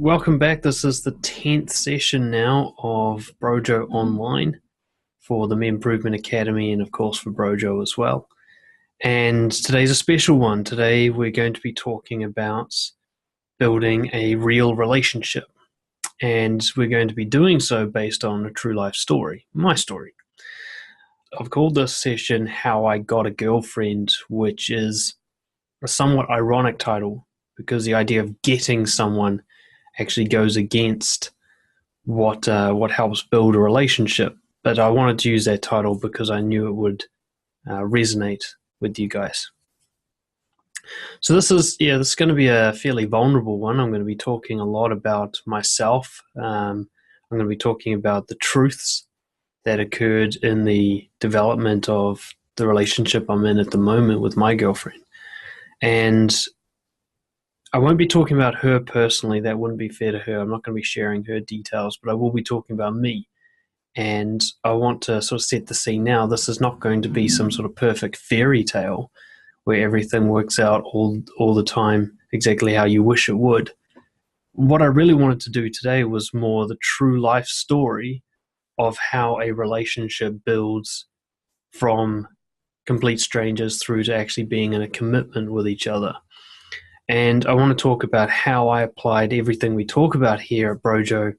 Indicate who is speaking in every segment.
Speaker 1: Welcome back. This is the 10th session now of Brojo Online for the Me Improvement Academy and, of course, for Brojo as well. And today's a special one. Today we're going to be talking about building a real relationship. And we're going to be doing so based on a true life story, my story. I've called this session How I Got a Girlfriend, which is a somewhat ironic title because the idea of getting someone actually goes against what helps build a relationship. But I wanted to use that title because I knew it would resonate with you guys. So this is going to be a fairly vulnerable one. I'm going to be talking a lot about myself. I'm going to be talking about the truths that occurred in the development of the relationship I'm in at the moment with my girlfriend. And I won't be talking about her personally. That wouldn't be fair to her. I'm not going to be sharing her details, but I will be talking about me. And I want to sort of set the scene now. This is not going to be some sort of perfect fairy tale where everything works out all the time exactly how you wish it would. What I really wanted to do today was more the true life story of how a relationship builds from complete strangers through to actually being in a commitment with each other. And I want to talk about how I applied everything we talk about here at Brojo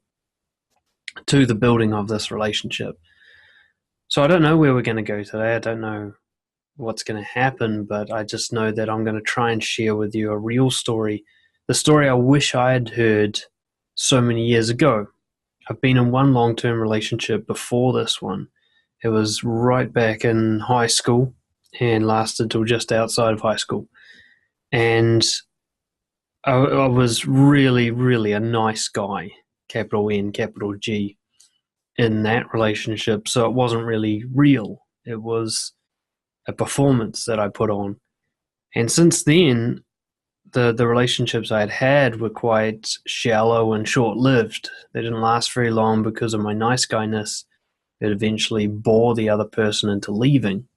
Speaker 1: to the building of this relationship. So I don't know where we're going to go today. I don't know what's going to happen, but I just know that I'm going to try and share with you a real story, the story I wish I had heard so many years ago. I've been in one long-term relationship before this one. It was right back in high school and lasted till just outside of high school. And I was really, really a nice guy, capital N, capital G, in that relationship. So it wasn't really real. It was a performance that I put on. And since then, the relationships I had were quite shallow and short-lived. They didn't last very long because of my nice guyness. It eventually bore the other person into leaving.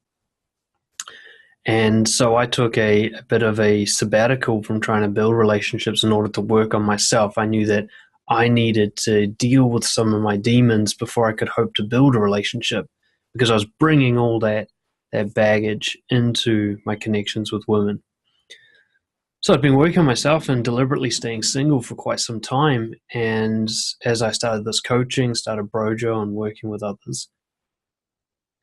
Speaker 1: And so I took a bit of a sabbatical from trying to build relationships in order to work on myself. I knew that I needed to deal with some of my demons before I could hope to build a relationship, because I was bringing all that baggage into my connections with women. So I'd been working on myself and deliberately staying single for quite some time. And as I started this coaching, started Brojo and working with others,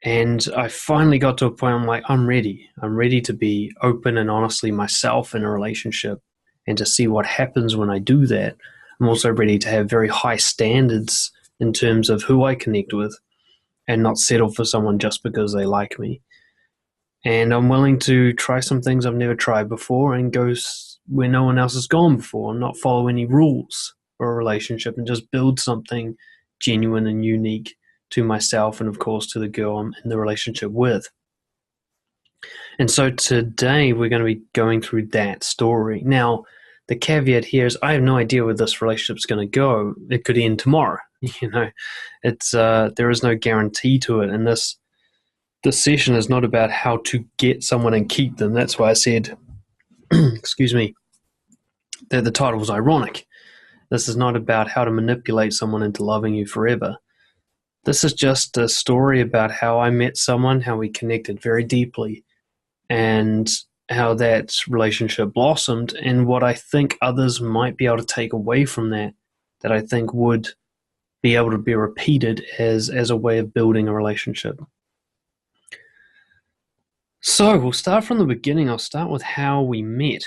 Speaker 1: and I finally got to a point where I'm ready. I'm ready to be open and honestly myself in a relationship and to see what happens when I do that. I'm also ready to have very high standards in terms of who I connect with and not settle for someone just because they like me. And I'm willing to try some things I've never tried before and go where no one else has gone before and not follow any rules for a relationship and just build something genuine and unique to myself and, of course, to the girl I'm in the relationship with. And so today we're going to be going through that story. Now, the caveat here is I have no idea where this relationship's going to go. It could end tomorrow. It's there is no guarantee to it. And this session is not about how to get someone and keep them. That's why I said, excuse me, that the title was ironic. This is not about how to manipulate someone into loving you forever. This is just a story about how I met someone, how we connected very deeply, and how that relationship blossomed, and what I think others might be able to take away from that I think would be able to be repeated as a way of building a relationship. So we'll start from the beginning. I'll start with how we met,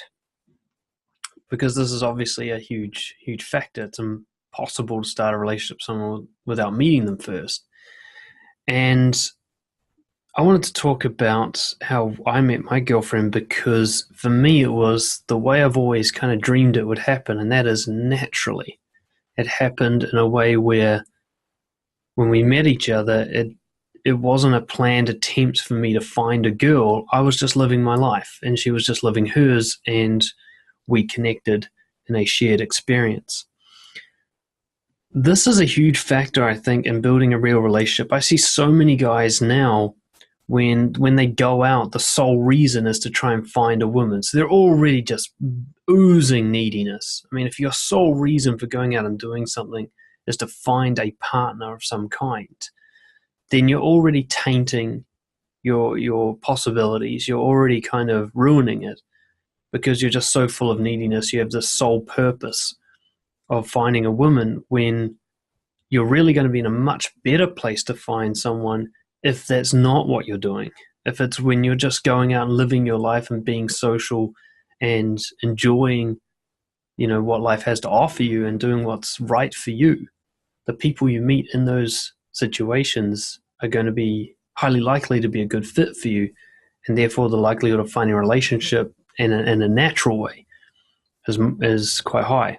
Speaker 1: because this is obviously a huge, huge factor. It's impossible to start a relationship with someone without meeting them first. And I wanted to talk about how I met my girlfriend, because for me it was the way I've always kind of dreamed it would happen, and that is naturally. It happened in a way where when we met each other, it wasn't a planned attempt for me to find a girl. I was just living my life and she was just living hers, and we connected in a shared experience. This is a huge factor, I think, in building a real relationship. I see so many guys now when they go out, the sole reason is to try and find a woman. So they're already just oozing neediness. I mean, if your sole reason for going out and doing something is to find a partner of some kind, then you're already tainting your possibilities. You're already kind of ruining it because you're just so full of neediness. You have this sole purpose of finding a woman when you're really going to be in a much better place to find someone if that's not what you're doing. If it's when you're just going out and living your life and being social and enjoying, what life has to offer you and doing what's right for you. The people you meet in those situations are going to be highly likely to be a good fit for you, and therefore the likelihood of finding a relationship in a natural way is quite high.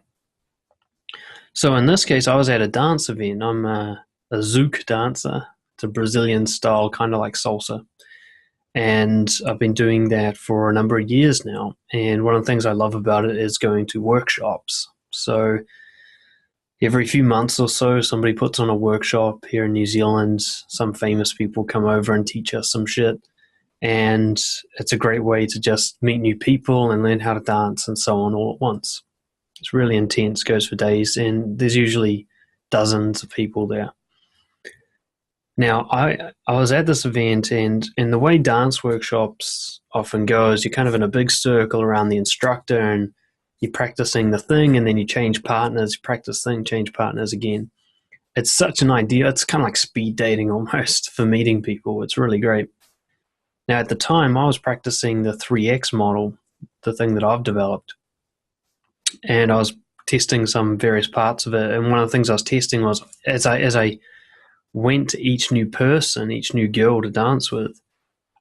Speaker 1: So in this case, I was at a dance event. I'm a zouk dancer. It's a Brazilian style, kind of like salsa. And I've been doing that for a number of years now. And one of the things I love about it is going to workshops. So every few months or so, somebody puts on a workshop here in New Zealand. Some famous people come over and teach us some shit. And it's a great way to just meet new people and learn how to dance and so on all at once. It's really intense, goes for days, and there's usually dozens of people there. Now, I was at this event, and the way dance workshops often go is you're kind of in a big circle around the instructor, and you're practicing the thing, and then you change partners, practice thing, change partners again. It's such an idea. It's kind of like speed dating almost for meeting people. It's really great. Now, at the time, I was practicing the 3X model, the thing that I've developed, and I was testing some various parts of it. And one of the things I was testing was as I went to each new person, each new girl to dance with,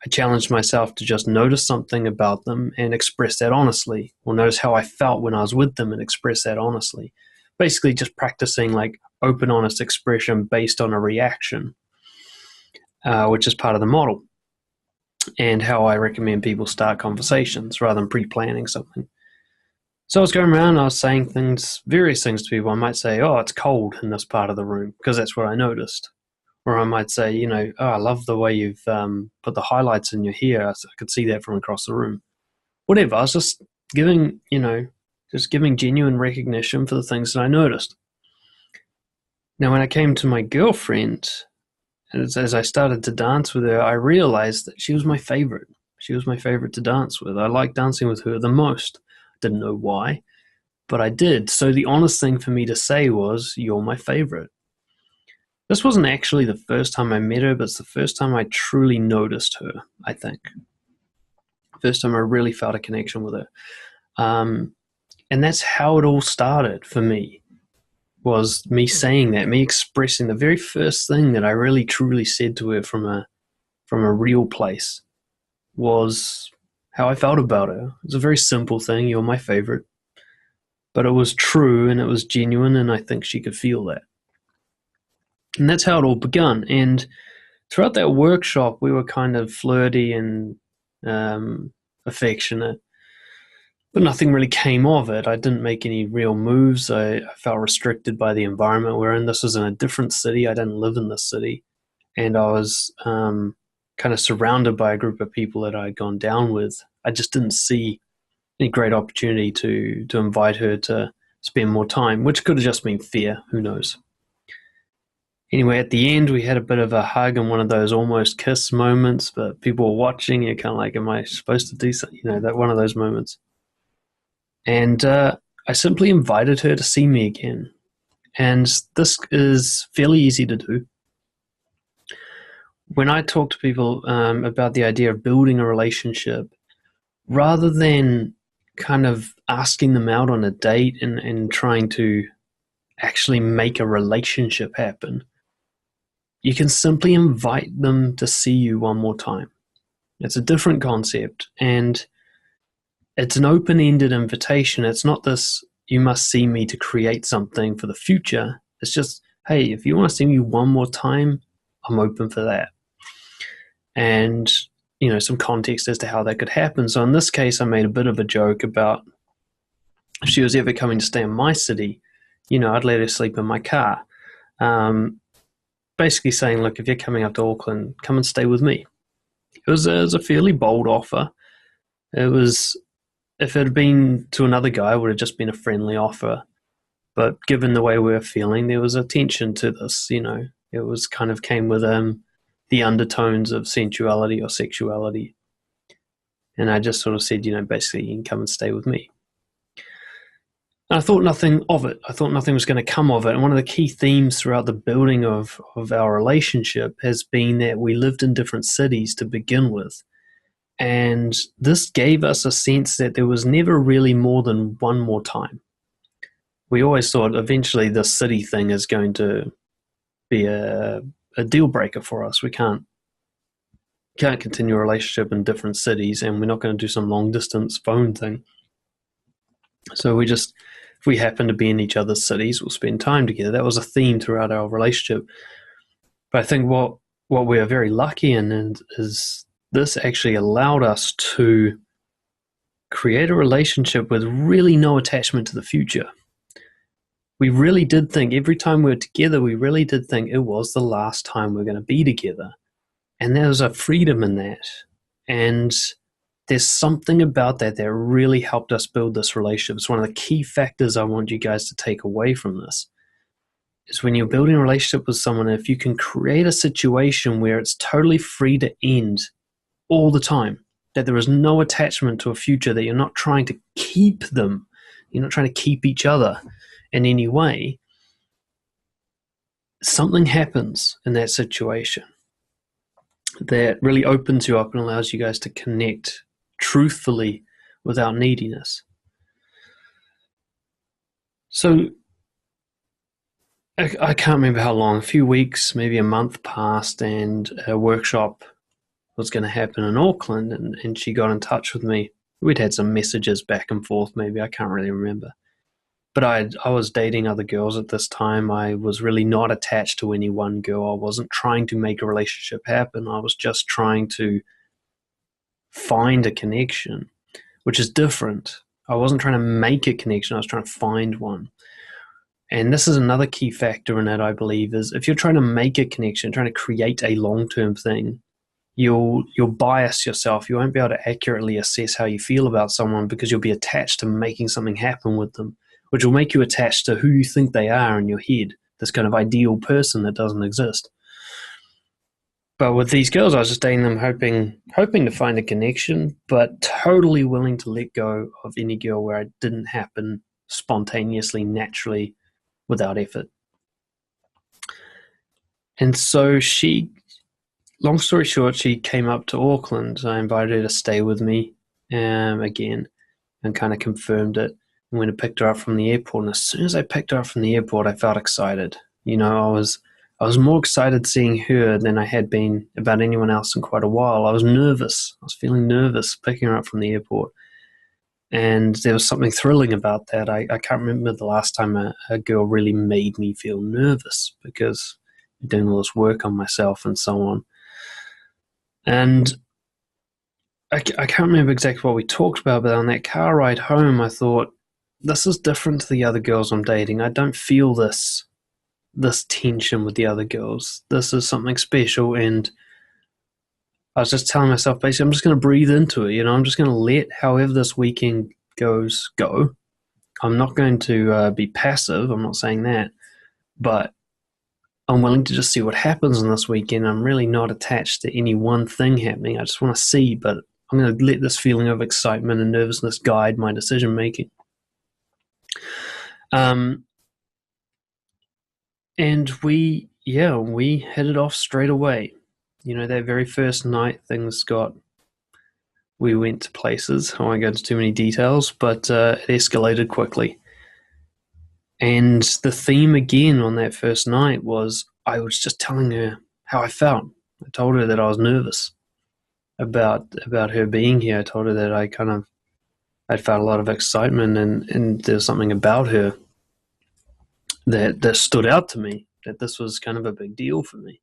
Speaker 1: I challenged myself to just notice something about them and express that honestly, or notice how I felt when I was with them and express that honestly. Basically just practicing like open, honest expression based on a reaction, which is part of the model, and how I recommend people start conversations rather than pre-planning something. So I was going around and I was saying various things to people. I might say, oh, it's cold in this part of the room, because that's what I noticed. Or I might say, oh, I love the way you've put the highlights in your hair. I could see that from across the room. Whatever. I was just giving genuine recognition for the things that I noticed. Now, when I came to my girlfriend, as I started to dance with her, I realized that she was my favorite. She was my favorite to dance with. I liked dancing with her the most. Didn't know why, but I did. So the honest thing for me to say was, you're my favorite. This wasn't actually the first time I met her, but it's the first time I truly noticed her, I think. First time I really felt a connection with her. And that's how it all started for me, was me saying that, me expressing the very first thing that I really truly said to her from a real place was how I felt about her. It was a very simple thing, you're my favorite. But it was true and it was genuine, and I think she could feel that. And that's how it all begun. And throughout that workshop, we were kind of flirty and affectionate, but nothing really came of it. I didn't make any real moves. I felt restricted by the environment we're in. This was in a different city. I didn't live in this city. And I was kind of surrounded by a group of people that I'd gone down with. I just didn't see any great opportunity to invite her to spend more time, which could have just been fear. Who knows? Anyway, at the end, we had a bit of a hug and one of those almost kiss moments, but people were watching. You're kind of like, am I supposed to do something? That one of those moments. And I simply invited her to see me again. And this is fairly easy to do. When I talk to people about the idea of building a relationship, rather than kind of asking them out on a date and trying to actually make a relationship happen, you can simply invite them to see you one more time. It's a different concept, and it's an open-ended invitation. It's not this, you must see me to create something for the future. It's just, hey, if you want to see me one more time, I'm open for that. And, some context as to how that could happen. So in this case, I made a bit of a joke about if she was ever coming to stay in my city, I'd let her sleep in my car. Basically saying, look, if you're coming up to Auckland, come and stay with me. It was a fairly bold offer. It was, if it had been to another guy, it would have just been a friendly offer. But given the way we were feeling, there was a tension to this. It was kind of came with the undertones of sensuality or sexuality. And I just sort of said, basically, you can come and stay with me. And I thought nothing of it. I thought nothing was going to come of it. And one of the key themes throughout the building of our relationship has been that we lived in different cities to begin with. And this gave us a sense that there was never really more than one more time. We always thought eventually the city thing is going to be a deal breaker for us. We can't continue a relationship in different cities, and we're not going to do some long distance phone thing. So if we happen to be in each other's cities, we'll spend time together. That was a theme throughout our relationship. But I think what we are very lucky in is this actually allowed us to create a relationship with really no attachment to the future. We really did think, every time we were together, we really did think it was the last time we're going to be together. And there was a freedom in that. And there's something about that really helped us build this relationship. It's one of the key factors I want you guys to take away from this. Is when you're building a relationship with someone, if you can create a situation where it's totally free to end all the time, that there is no attachment to a future, that you're not trying to keep them, you're not trying to keep each other in any way, something happens in that situation that really opens you up and allows you guys to connect truthfully without neediness. So I can't remember how long, a few weeks, maybe a month passed, and a workshop was going to happen in Auckland, and she got in touch with me. We'd had some messages back and forth, maybe, I can't really remember. But I was dating other girls at this time. I was really not attached to any one girl. I wasn't trying to make a relationship happen. I was just trying to find a connection, which is different. I wasn't trying to make a connection. I was trying to find one. And this is another key factor in it, I believe, is if you're trying to make a connection, trying to create a long-term thing, you'll bias yourself. You won't be able to accurately assess how you feel about someone because you'll be attached to making something happen with them, which will make you attached to who you think they are in your head, this kind of ideal person that doesn't exist. But with these girls, I was just dating them hoping to find a connection, but totally willing to let go of any girl where it didn't happen spontaneously, naturally, without effort. And so long story short, she came up to Auckland. I invited her to stay with me again and kind of confirmed it. I went and picked her up from the airport, and as soon as I picked her up from the airport, I felt excited. I was more excited seeing her than I had been about anyone else in quite a while. I was nervous. I was feeling nervous picking her up from the airport. And there was something thrilling about that. I can't remember the last time a girl really made me feel nervous, because I'm doing all this work on myself and so on. And I can't remember exactly what we talked about, but on that car ride home, I thought, this is different to the other girls I'm dating. I don't feel this tension with the other girls. This is something special, and I was just telling myself, basically, I'm just going to breathe into it. I'm just going to let however this weekend goes go. I'm not going to be passive. I'm not saying that, but I'm willing to just see what happens on this weekend. I'm really not attached to any one thing happening. I just want to see, but I'm going to let this feeling of excitement and nervousness guide my decision making. And we hit it off straight away. That very first night, we went to places. I won't go into too many details, but it escalated quickly. And the theme again on that first night was, I was just telling her how I felt. I told her that I was nervous about her being here. I told her that I felt a lot of excitement, and there's something about her that stood out to me, that this was kind of a big deal for me.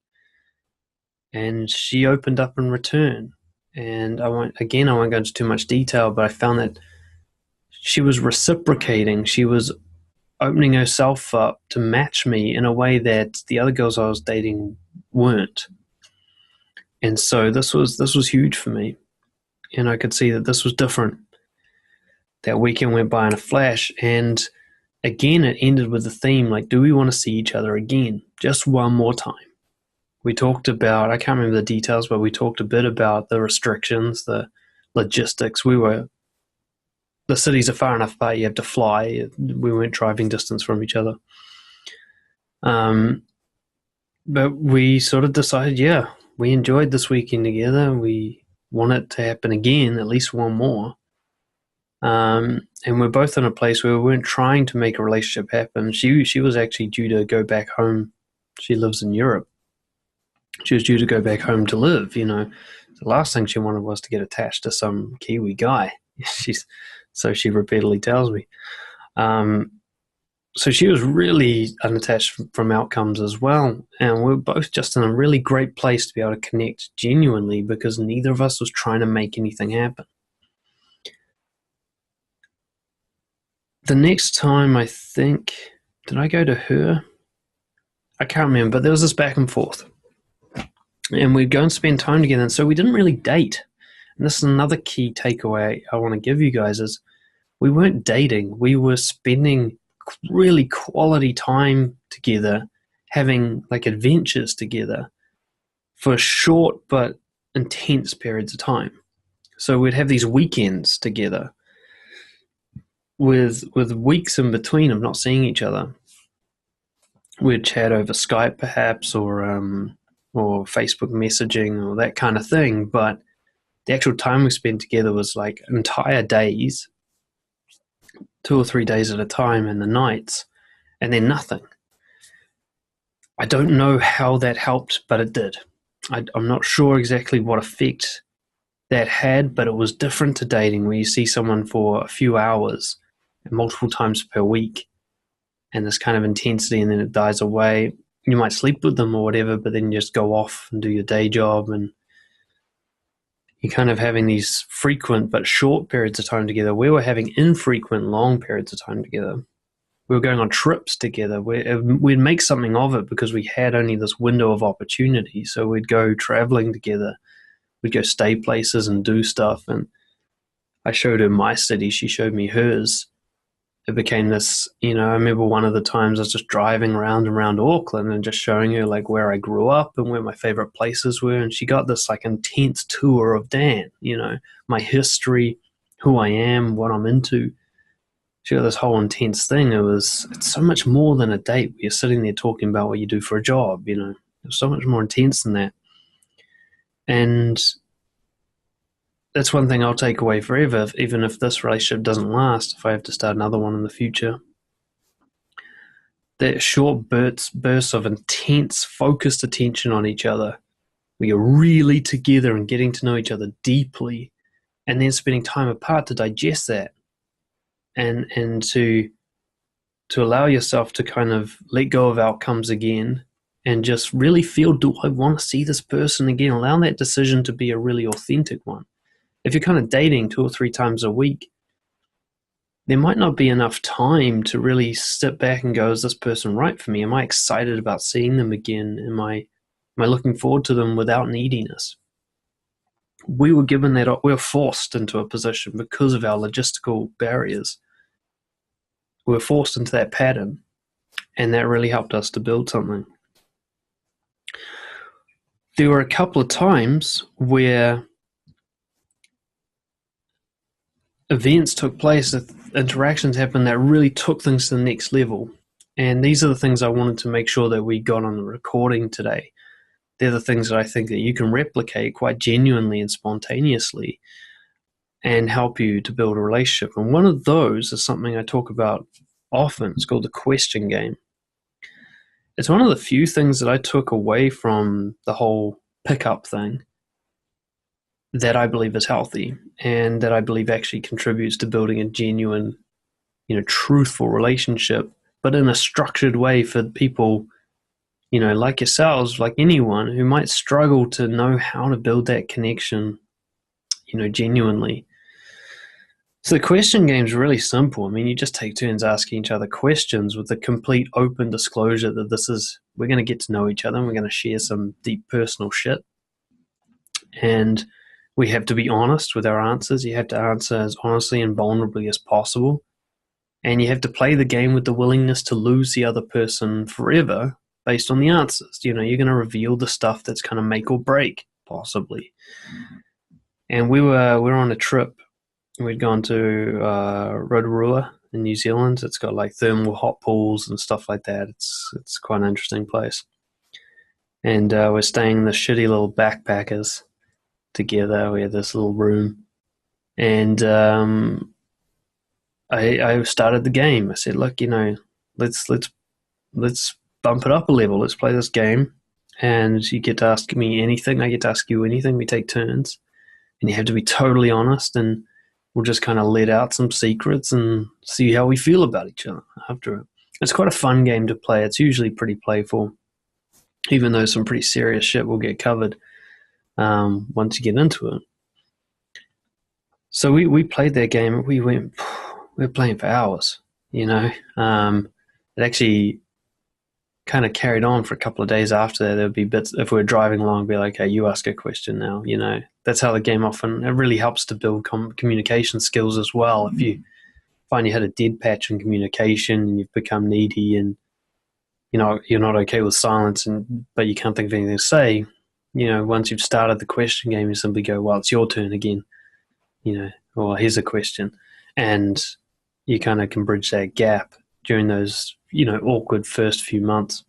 Speaker 1: And she opened up in return. And I won't go into too much detail, but I found that she was reciprocating. She was opening herself up to match me in a way that the other girls I was dating weren't. And so this was huge for me. And I could see that this was different. That weekend went by in a flash, and again it ended with the theme, like, do we want to see each other again? Just one more time. We talked about, I can't remember the details, but we talked a bit about the restrictions, the logistics. The cities are far enough apart, you have to fly. We weren't driving distance from each other. But we sort of decided, yeah, we enjoyed this weekend together. We want it to happen again, at least one more. And we're both in a place where we weren't trying to make a relationship happen. She was actually due to go back home. She lives in Europe. She was due to go back home to live, The last thing she wanted was to get attached to some Kiwi guy. So she repeatedly tells me. So she was really unattached from outcomes as well. And we're both just in a really great place to be able to connect genuinely because neither of us was trying to make anything happen. The next time, I think, did I go to her? I can't remember, but there was this back and forth. And we'd go and spend time together. And so we didn't really date. And this is another key takeaway I want to give you guys is we weren't dating. We were spending really quality time together, having like adventures together for short but intense periods of time. So we'd have these weekends together with weeks in between of not seeing each other. We'd chat over Skype perhaps or Facebook messaging or that kind of thing, but the actual time we spent together was like entire days, 2 or 3 days at a time, and the nights, and then nothing. I don't know how that helped, but it did. I'm not sure exactly what effect that had, but it was different to dating where you see someone for a few hours and multiple times per week and this kind of intensity, and then it dies away. You might sleep with them or whatever, but then you just go off and do your day job, and you're kind of having these frequent but short periods of time together. We were having infrequent long periods of time together. We were going on trips together. We'd make something of it because we had only this window of opportunity. So we'd go traveling together. We'd go stay places and do stuff. And I showed her my city. She showed me hers. It became this, I remember one of the times I was just driving around Auckland and just showing her like where I grew up and where my favorite places were. And she got this like intense tour of Dan, my history, who I am, what I'm into. She got this whole intense thing. It's so much more than a date where you're sitting there talking about what you do for a job, It was so much more intense than that. And that's one thing I'll take away forever, even if this relationship doesn't last, if I have to start another one in the future. That short bursts of intense, focused attention on each other, where you're really together and getting to know each other deeply, and then spending time apart to digest that, and to allow yourself to kind of let go of outcomes again and just really feel, do I want to see this person again? Allow that decision to be a really authentic one. If you're kind of dating 2 or 3 times a week, there might not be enough time to really sit back and go, is this person right for me? Am I excited about seeing them again? Am I looking forward to them without neediness? We were given that, we were forced into a position because of our logistical barriers. We were forced into that pattern, and that really helped us to build something. There were a couple of times where events took place, interactions happened that really took things to the next level. And these are the things I wanted to make sure that we got on the recording today. They're the things that I think that you can replicate quite genuinely and spontaneously and help you to build a relationship. And one of those is something I talk about often. It's called the question game. It's one of the few things that I took away from the whole pickup thing that I believe is healthy and that I believe actually contributes to building a genuine, truthful relationship, but in a structured way for people, like yourselves, like anyone who might struggle to know how to build that connection, genuinely. So the question game is really simple. I mean, you just take turns asking each other questions with the complete open disclosure that we're going to get to know each other and we're going to share some deep personal shit. and we have to be honest with our answers. You have to answer as honestly and vulnerably as possible, and you have to play the game with the willingness to lose the other person forever based on the answers. You're going to reveal the stuff that's kind of make or break, possibly. And we were on a trip. We'd gone to Rotorua in New Zealand. It's got like thermal hot pools and stuff like that. It's quite an interesting place. And we're staying in the shitty little backpackers together. We had this little room, and I started the game. I said, "Look, let's bump it up a level. Let's play this game, and you get to ask me anything. I get to ask you anything. We take turns, and you have to be totally honest, and we'll just kind of let out some secrets and see how we feel about each other after it." It's quite a fun game to play. It's usually pretty playful, even though some pretty serious shit will get covered once you get into it. So we played that game. We were playing for hours. It actually kind of carried on for a couple of days after that. There would be bits, if we were driving along, be like, "Hey, you ask a question now." That's how the game often, it really helps to build communication skills as well. If you find you had a dead patch in communication and you've become needy and you're not okay with silence, but you can't think of anything to say, once you've started the question game, you simply go, "Well, it's your turn again," or "Here's a question," and you kind of can bridge that gap during those awkward first few months.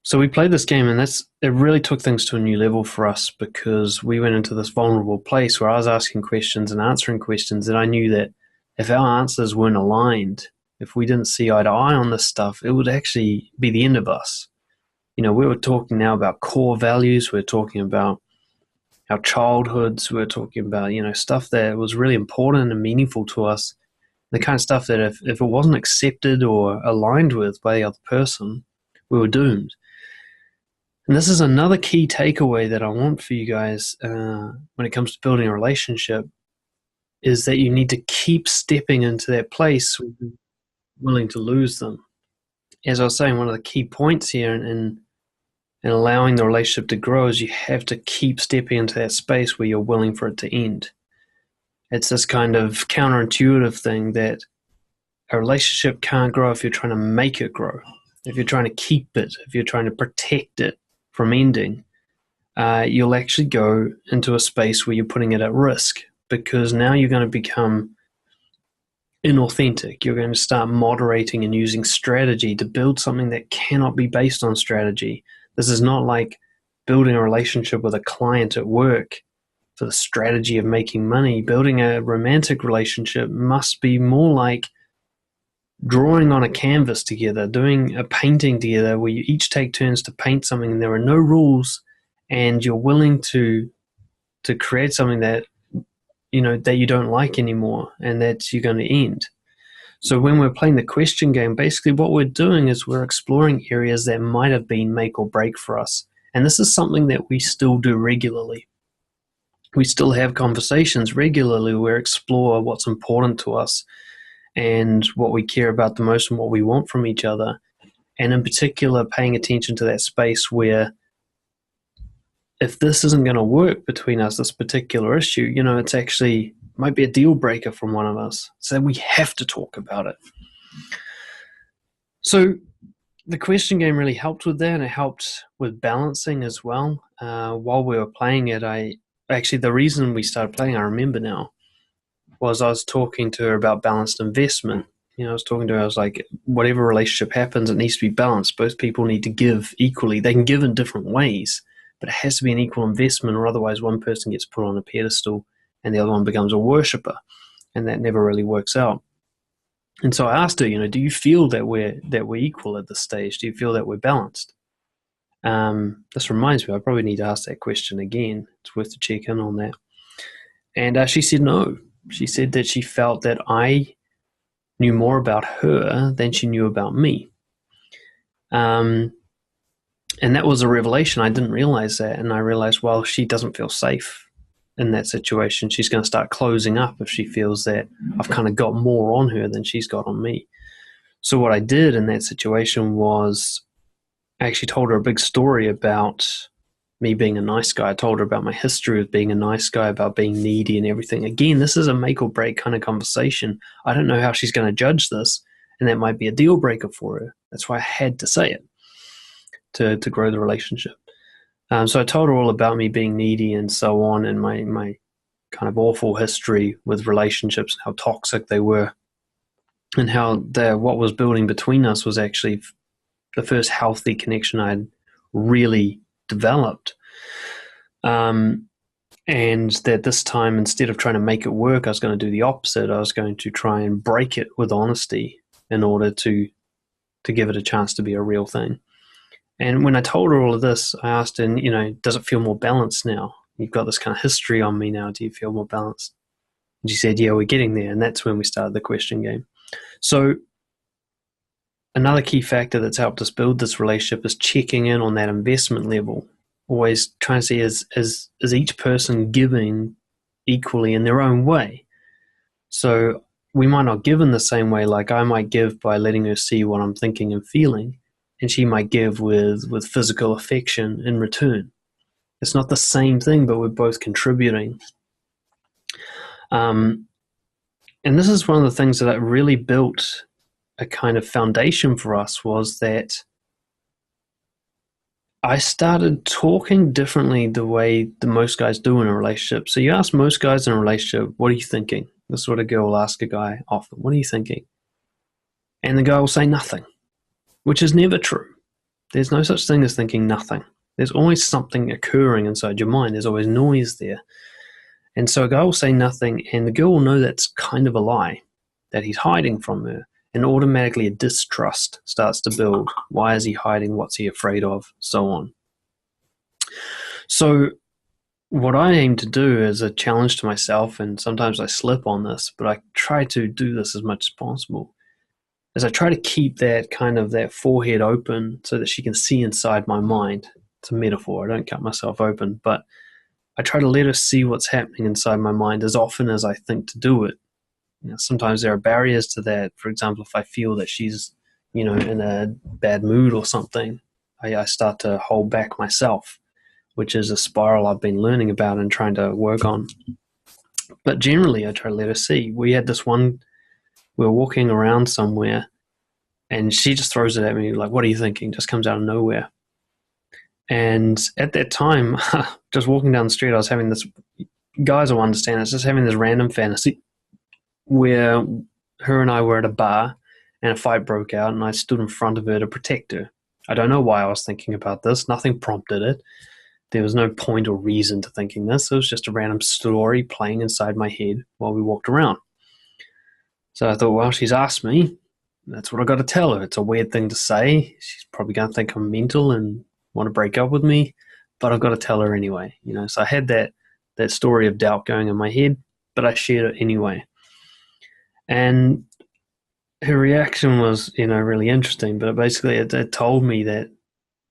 Speaker 1: So we played this game, and it really took things to a new level for us, because we went into this vulnerable place where I was asking questions and answering questions, and I knew that if our answers weren't aligned, if we didn't see eye to eye on this stuff, it would actually be the end of us. We were talking now about core values. We're talking about our childhoods. We're talking about, stuff that was really important and meaningful to us. The kind of stuff that if it wasn't accepted or aligned with by the other person, we were doomed. And this is another key takeaway that I want for you guys when it comes to building a relationship, is that you need to keep stepping into that place where you're willing to lose them. As I was saying, one of the key points here in allowing the relationship to grow is you have to keep stepping into that space where you're willing for it to end. It's this kind of counterintuitive thing that a relationship can't grow if you're trying to make it grow. If you're trying to keep it, if you're trying to protect it from ending, you'll actually go into a space where you're putting it at risk, because now you're going to become inauthentic. You're going to start moderating and using strategy to build something that cannot be based on strategy. This is not like building a relationship with a client at work for the strategy of making money. Building a romantic relationship must be more like drawing on a canvas together, doing a painting together where you each take turns to paint something, and there are no rules, and you're willing to create something that that you don't like anymore and that you're going to end. So when we're playing the question game, basically what we're doing is we're exploring areas that might have been make or break for us. And this is something that we still do regularly. We still have conversations regularly where we explore what's important to us and what we care about the most and what we want from each other. And in particular, paying attention to that space where if this isn't going to work between us, this particular issue, it's actually might be a deal breaker from one of us. So we have to talk about it. So the question game really helped with that, and it helped with balancing as well. While we were playing it, the reason we started playing, I remember now, was I was talking to her about balanced investment. I was like, whatever relationship happens, it needs to be balanced. Both people need to give equally. They can give in different ways, but it has to be an equal investment, or otherwise one person gets put on a pedestal and the other one becomes a worshipper, and that never really works out. And so I asked her, do you feel that we're equal at this stage? Do you feel that we're balanced? This reminds me, I probably need to ask that question again. It's worth to check in on that. And she said no. She said that she felt that I knew more about her than she knew about me. And that was a revelation. I didn't realize that. And I realized, well, she doesn't feel safe in that situation. She's going to start closing up if she feels that I've kind of got more on her than she's got on me. So what I did in that situation was I actually told her a big story about me being a nice guy. I told her about my history of being a nice guy, about being needy and everything. Again, this is a make or break kind of conversation. I don't know how she's going to judge this, and that might be a deal breaker for her. That's why I had to say it to grow the relationship. So I told her all about me being needy and so on, and my kind of awful history with relationships, how toxic they were, and how what was building between us was actually the first healthy connection I had really developed. And that this time, instead of trying to make it work, I was going to do the opposite. I was going to try and break it with honesty in order to give it a chance to be a real thing. And when I told her all of this, I asked her, does it feel more balanced now? You've got this kind of history on me now. Do you feel more balanced? And she said, yeah, we're getting there. And that's when we started the question game. So another key factor that's helped us build this relationship is checking in on that investment level. Always trying to see, is each person giving equally in their own way? So we might not give in the same way. Like I might give by letting her see what I'm thinking and feeling, and she might give with physical affection in return. It's not the same thing, but we're both contributing. And this is one of the things that really built a kind of foundation for us, was that I started talking differently the way the most guys do in a relationship. So you ask most guys in a relationship, what are you thinking? This is what a girl will ask a guy often. What are you thinking? And the guy will say nothing, which is never true. There's no such thing as thinking nothing. There's always something occurring inside your mind. There's always noise there. And so a guy will say nothing, and the girl will know that's kind of a lie, that he's hiding from her. And automatically a distrust starts to build. Why is he hiding? What's he afraid of? So on. So what I aim to do as a challenge to myself, and sometimes I slip on this, but I try to do this as much as possible, is I try to keep that kind of that forehead open so that she can see inside my mind. It's a metaphor. I don't cut myself open, but I try to let her see what's happening inside my mind as often as I think to do it. Sometimes there are barriers to that. For example, if I feel that she's, in a bad mood or something, I start to hold back myself, which is a spiral I've been learning about and trying to work on. But generally, I try to let her see. We had this one, we were walking around somewhere, and she just throws it at me like, what are you thinking? Just comes out of nowhere. And at that time, just walking down the street, I was having this, guys will understand, it's just having this random fantasy where her and I were at a bar and a fight broke out, and I stood in front of her to protect her. I don't know why I was thinking about this. Nothing prompted it. There was no point or reason to thinking this. It was just a random story playing inside my head while we walked around. So I thought, well, she's asked me. That's what I got to tell her. It's a weird thing to say. She's probably going to think I'm mental and want to break up with me, but I've got to tell her anyway. So I had that story of doubt going in my head, but I shared it anyway. And her reaction was, really interesting, but basically it told me that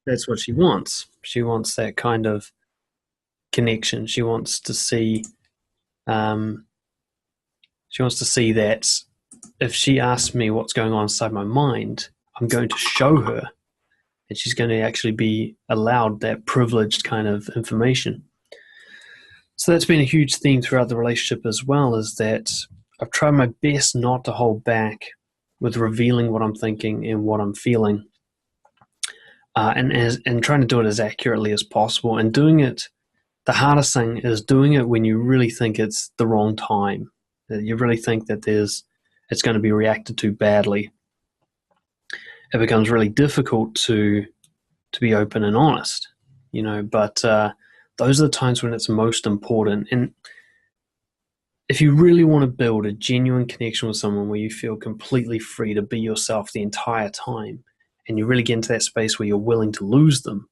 Speaker 1: that's what she wants. She wants that kind of connection. She wants to see, that if she asks me what's going on inside my mind, I'm going to show her, and she's going to actually be allowed that privileged kind of information. So that's been a huge theme throughout the relationship as well, is that I've tried my best not to hold back with revealing what I'm thinking and what I'm feeling, and trying to do it as accurately as possible. And doing it, the hardest thing is doing it when you really think it's the wrong time, that you really think that it's going to be reacted to badly. It becomes really difficult to be open and honest, but those are the times when it's most important. And if you really want to build a genuine connection with someone where you feel completely free to be yourself the entire time, and you really get into that space where you're willing to lose them,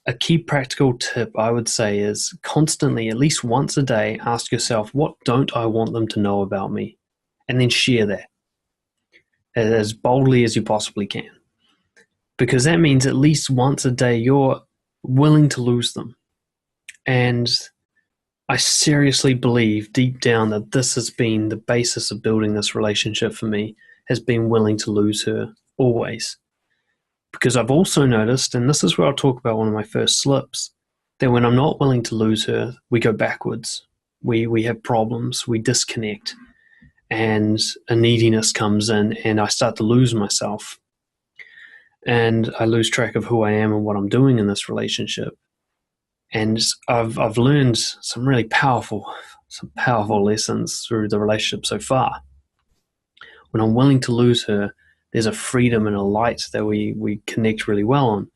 Speaker 1: a key practical tip I would say is constantly, at least once a day, ask yourself, what don't I want them to know about me? And then share that as boldly as you possibly can. Because that means at least once a day you're willing to lose them. And I seriously believe deep down that this has been the basis of building this relationship for me, has been willing to lose her always. Because I've also noticed, and this is where I'll talk about one of my first slips, that when I'm not willing to lose her, we go backwards. We have problems, we disconnect, and a neediness comes in, and I start to lose myself. And I lose track of who I am and what I'm doing in this relationship. And I've learned some really powerful lessons through the relationship so far. When I'm willing to lose her, there's a freedom and a light that we connect really well on.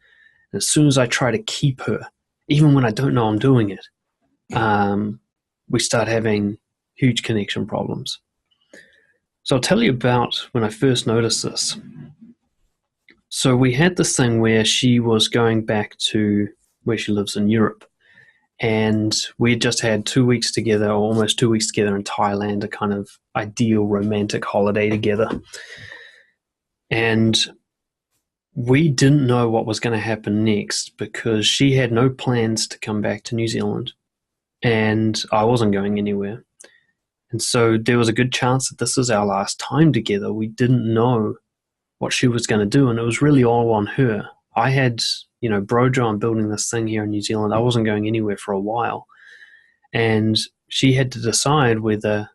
Speaker 1: And as soon as I try to keep her, even when I don't know I'm doing it, we start having huge connection problems. So I'll tell you about when I first noticed this. So we had this thing where she was going back to where she lives in Europe. And we just had 2 weeks together, or almost 2 weeks together in Thailand, a kind of ideal romantic holiday together. And we didn't know what was going to happen next because she had no plans to come back to New Zealand and I wasn't going anywhere. And so there was a good chance that this was our last time together. We didn't know what she was going to do, and it was really all on her. I had, Brojo, I'm building this thing here in New Zealand. I wasn't going anywhere for a while. And she had to decide whether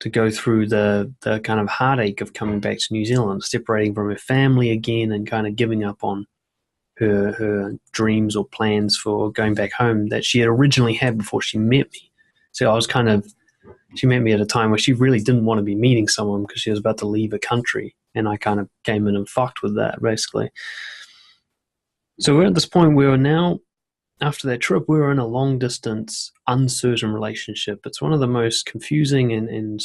Speaker 1: to go through the kind of heartache of coming back to New Zealand, separating from her family again and kind of giving up on her dreams or plans for going back home that she had originally had before she met me. So she met me at a time where she really didn't want to be meeting someone because she was about to leave a country. And I kind of came in and fucked with that, basically. So we're at this point where now, after that trip, we were in a long-distance, uncertain relationship. It's one of the most confusing and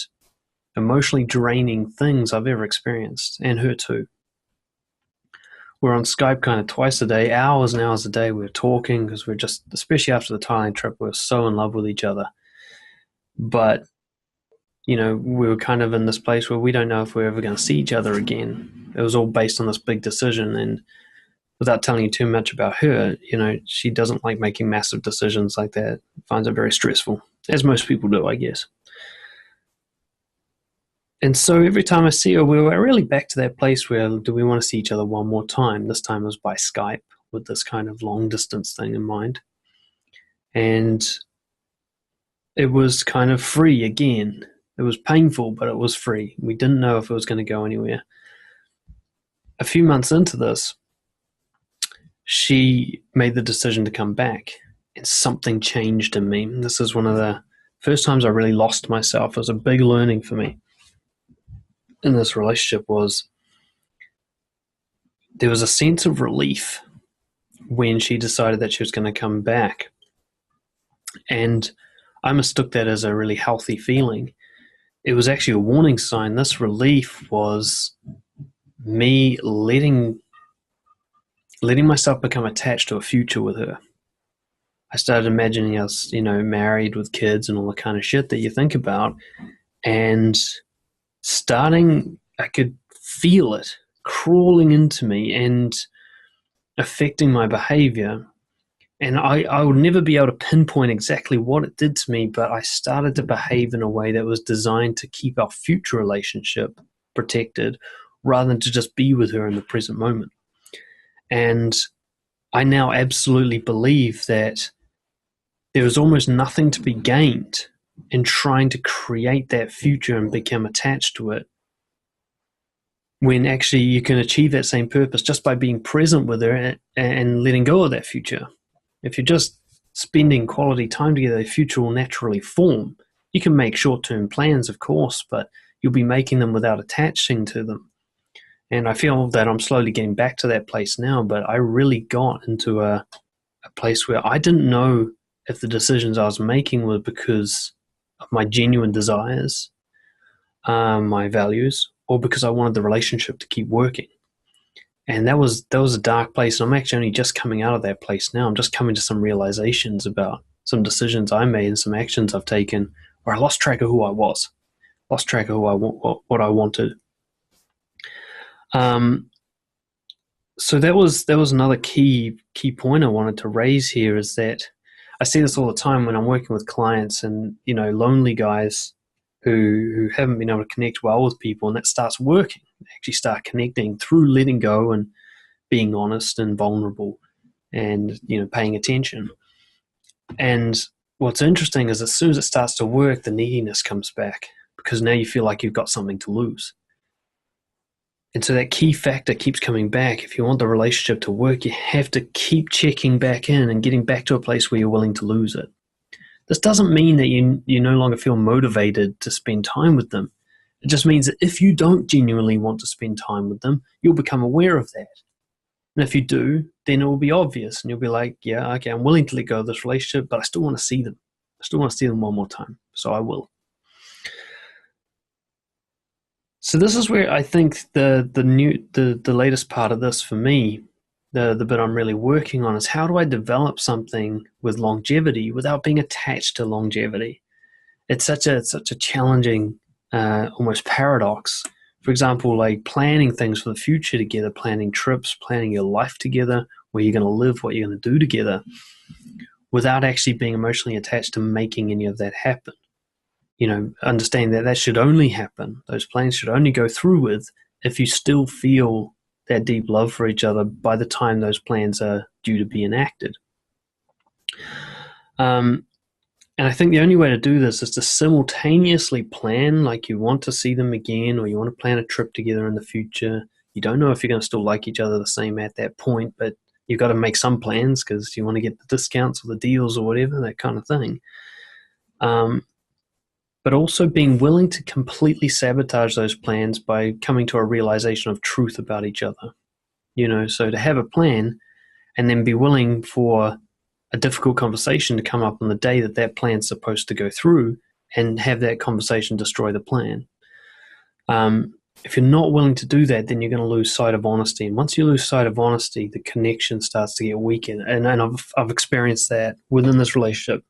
Speaker 1: emotionally draining things I've ever experienced, and her too. We're on Skype kind of twice a day, hours and hours a day. We're talking because we're just, especially after the Thailand trip, we're so in love with each other. But, we were kind of in this place where we don't know if we're ever going to see each other again. It was all based on this big decision, and without telling you too much about her, she doesn't like making massive decisions like that. Finds it very stressful, as most people do, I guess. And so every time I see her, we were really back to that place where, do we want to see each other one more time? This time it was by Skype with this kind of long distance thing in mind. And it was kind of free again. It was painful, but it was free. We didn't know if it was going to go anywhere. A few months into this, she made the decision to come back, and something changed in me. This is one of the first times I really lost myself. It was a big learning for me in this relationship. Was there was a sense of relief when she decided that she was going to come back. And I mistook that as a really healthy feeling. It was actually a warning sign. This relief was me letting myself become attached to a future with her. I started imagining us, married with kids and all the kind of shit that you think about. And I could feel it crawling into me and affecting my behavior. And I would never be able to pinpoint exactly what it did to me, but I started to behave in a way that was designed to keep our future relationship protected rather than to just be with her in the present moment. And I now absolutely believe that there is almost nothing to be gained in trying to create that future and become attached to it, when actually you can achieve that same purpose just by being present with her and letting go of that future. If you're just spending quality time together, the future will naturally form. You can make short-term plans, of course, but you'll be making them without attaching to them. And I feel that I'm slowly getting back to that place now, but I really got into a place where I didn't know if the decisions I was making were because of my genuine desires, my values, or because I wanted the relationship to keep working. And that was a dark place, and I'm actually only just coming out of that place now. I'm just coming to some realizations about some decisions I made and some actions I've taken where I lost track of who I was, lost track of what I wanted. So that was another key point I wanted to raise here, is that I see this all the time when I'm working with clients and, lonely guys who haven't been able to connect well with people, and that starts working. They actually start connecting through letting go and being honest and vulnerable and, paying attention. And what's interesting is as soon as it starts to work, the neediness comes back because now you feel like you've got something to lose. And so that key factor keeps coming back. If you want the relationship to work, you have to keep checking back in and getting back to a place where you're willing to lose it. This doesn't mean that you no longer feel motivated to spend time with them. It just means that if you don't genuinely want to spend time with them, you'll become aware of that. And if you do, then it will be obvious and you'll be like, yeah, okay, I'm willing to let go of this relationship, but I still want to see them. I still want to see them one more time, so I will. So this is where I think the latest part of this for me, the bit I'm really working on, is how do I develop something with longevity without being attached to longevity? It's such a challenging, almost paradox. For example, like planning things for the future together, planning trips, planning your life together, where you're going to live, what you're going to do together, without actually being emotionally attached to making any of that happen. Understanding that should only happen, those plans should only go through with if you still feel that deep love for each other by the time those plans are due to be enacted. And I think the only way to do this is to simultaneously plan, like you want to see them again, or you want to plan a trip together in the future. You don't know if you're going to still like each other the same at that point, but you've got to make some plans because you want to get the discounts or the deals or whatever, that kind of thing. But also being willing to completely sabotage those plans by coming to a realization of truth about each other. So to have a plan and then be willing for a difficult conversation to come up on the day that plan's supposed to go through and have that conversation destroy the plan. If you're not willing to do that, then you're going to lose sight of honesty. And once you lose sight of honesty, the connection starts to get weakened. And I've experienced that within this relationship.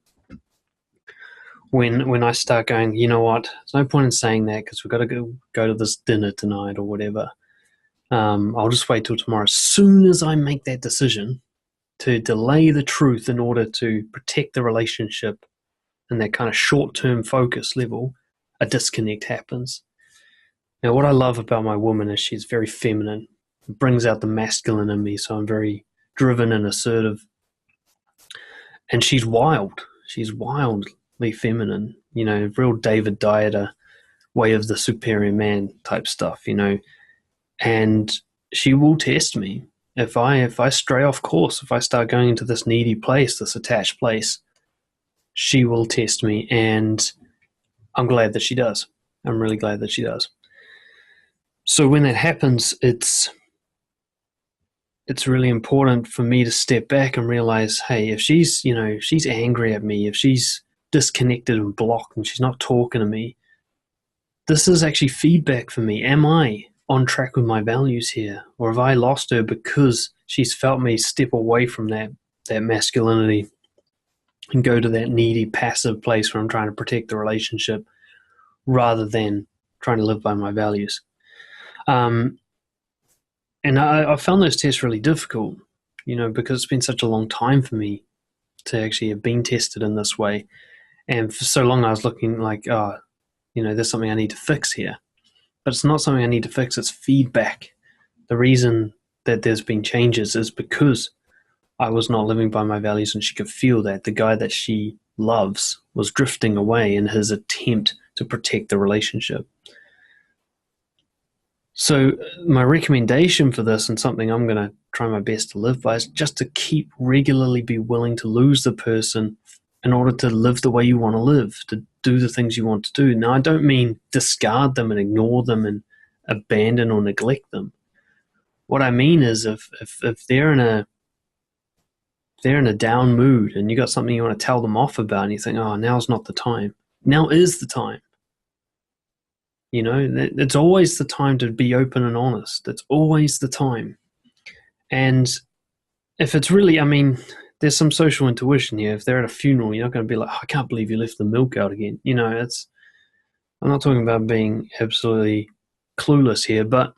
Speaker 1: When I start going, you know what, there's no point in saying that because we've got to go to this dinner tonight or whatever. I'll just wait till tomorrow. As soon as I make that decision to delay the truth in order to protect the relationship and that kind of short-term focus level, a disconnect happens. Now, what I love about my woman is she's very feminine. It brings out the masculine in me, so I'm very driven and assertive. And she's wild. She's wildly feminine, real David Dieter way of the superior man type stuff, and she will test me if I stray off course, if I start going into this needy place, this attached place. She will test me, and I'm glad that she does. I'm really glad that she does. So when that happens, it's really important for me to step back and realize, hey, if she's angry at me, if she's disconnected and blocked and she's not talking to me, this is actually feedback for me. Am I on track with my values here? Or have I lost her because she's felt me step away from that masculinity and go to that needy, passive place where I'm trying to protect the relationship rather than trying to live by my values? And I found those tests really difficult, because it's been such a long time for me to actually have been tested in this way. And for so long I was looking like, there's something I need to fix here. But it's not something I need to fix, it's feedback. The reason that there's been changes is because I was not living by my values, and she could feel that the guy that she loves was drifting away in his attempt to protect the relationship. So my recommendation for this, and something I'm going to try my best to live by, is just to keep regularly be willing to lose the person in order to live the way you want to live, to do the things you want to do. Now, I don't mean discard them and ignore them and abandon or neglect them. What I mean is if they're in a down mood and you got something you want to tell them off about and you think, oh, now's not the time. Now is the time. It's always the time to be open and honest. It's always the time. And if it's really, there's some social intuition here. If they're at a funeral, you're not going to be like, oh, I can't believe you left the milk out again. I'm not talking about being absolutely clueless here, but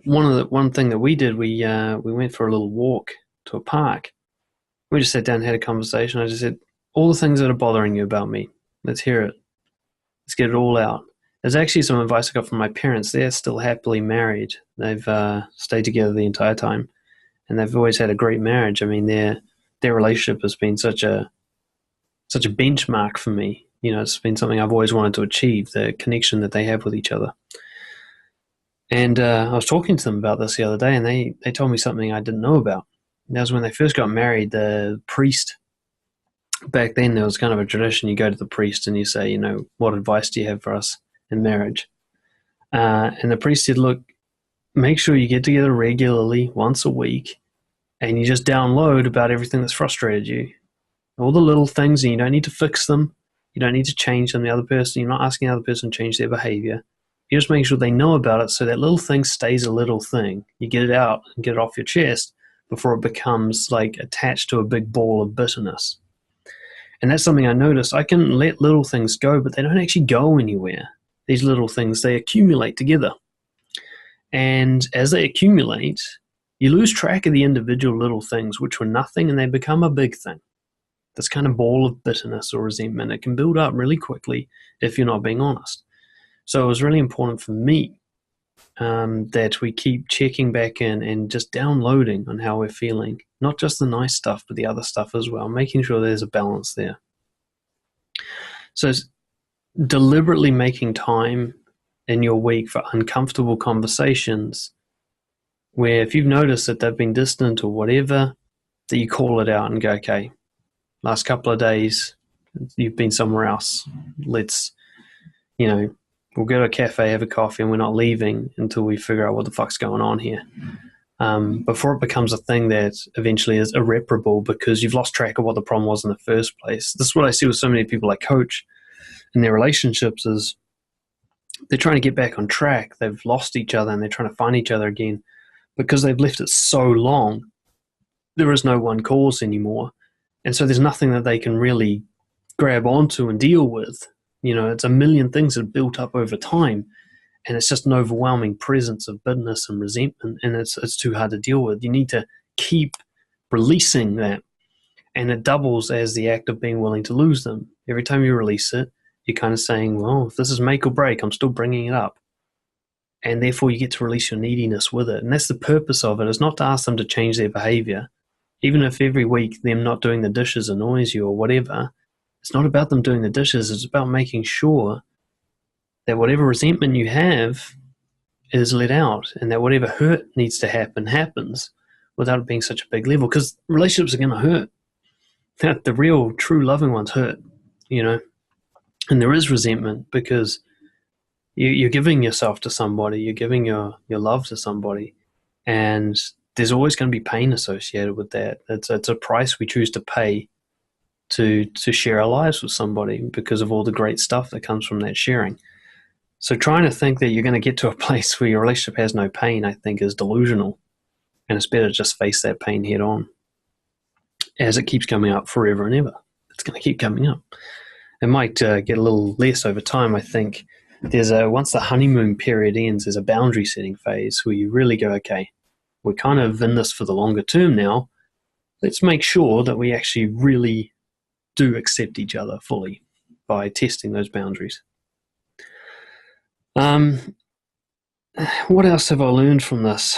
Speaker 1: one thing that we did, we went for a little walk to a park. We just sat down and had a conversation. I just said, all the things that are bothering you about me, let's hear it. Let's get it all out. There's actually some advice I got from my parents. They're still happily married. They've stayed together the entire time, and they've always had a great marriage. I mean, their relationship has been such a benchmark for me. It's been something I've always wanted to achieve, the connection that they have with each other. And I was talking to them about this the other day, and they told me something I didn't know about. And that was when they first got married, the priest, back then there was kind of a tradition, you go to the priest and you say, what advice do you have for us in marriage? And the priest said, look, make sure you get together regularly, once a week, and you just download about everything that's frustrated you. All the little things, and you don't need to fix them. You don't need to change them. The other person, you're not asking the other person to change their behavior. You just make sure they know about it so that little thing stays a little thing. You get it out and get it off your chest before it becomes like attached to a big ball of bitterness. And that's something I noticed. I can let little things go, but they don't actually go anywhere. These little things, they accumulate together. And as they accumulate, you lose track of the individual little things, which were nothing, and they become a big thing. This kind of ball of bitterness or resentment, it can build up really quickly if you're not being honest. So it was really important for me that we keep checking back in and just downloading on how we're feeling. Not just the nice stuff, but the other stuff as well, making sure there's a balance there. So it's deliberately making time in your week for uncomfortable conversations where if you've noticed that they've been distant or whatever, that you call it out and go, okay, last couple of days, you've been somewhere else. Let's, we'll go to a cafe, have a coffee, and we're not leaving until we figure out what the fuck's going on here. Before it becomes a thing that eventually is irreparable because you've lost track of what the problem was in the first place. This is what I see with so many people I coach in their relationships is they're trying to get back on track. They've lost each other and they're trying to find each other again because they've left it so long. There is no one cause anymore. And so there's nothing that they can really grab onto and deal with. It's a million things that have built up over time, and it's just an overwhelming presence of bitterness and resentment, and it's too hard to deal with. You need to keep releasing that, and it doubles as the act of being willing to lose them. Every time you release it, you're kind of saying, well, if this is make or break, I'm still bringing it up. And therefore you get to release your neediness with it. And that's the purpose of it, is not to ask them to change their behavior. Even if every week them not doing the dishes annoys you or whatever, it's not about them doing the dishes. It's about making sure that whatever resentment you have is let out, and that whatever hurt needs to happen happens without it being such a big level, because relationships are going to hurt. The real, true loving ones hurt, and there is resentment because you're giving yourself to somebody, you're giving your love to somebody, and there's always going to be pain associated with that. It's a price we choose to pay to share our lives with somebody because of all the great stuff that comes from that sharing. So trying to think that you're going to get to a place where your relationship has no pain, I think, is delusional. And it's better to just face that pain head on. As it keeps coming up forever and ever, it's going to keep coming up. It might get a little less over time. I think once the honeymoon period ends, there's a boundary setting phase where you really go, okay, we're kind of in this for the longer term now. Let's make sure that we actually really do accept each other fully by testing those boundaries. What else have I learned from this?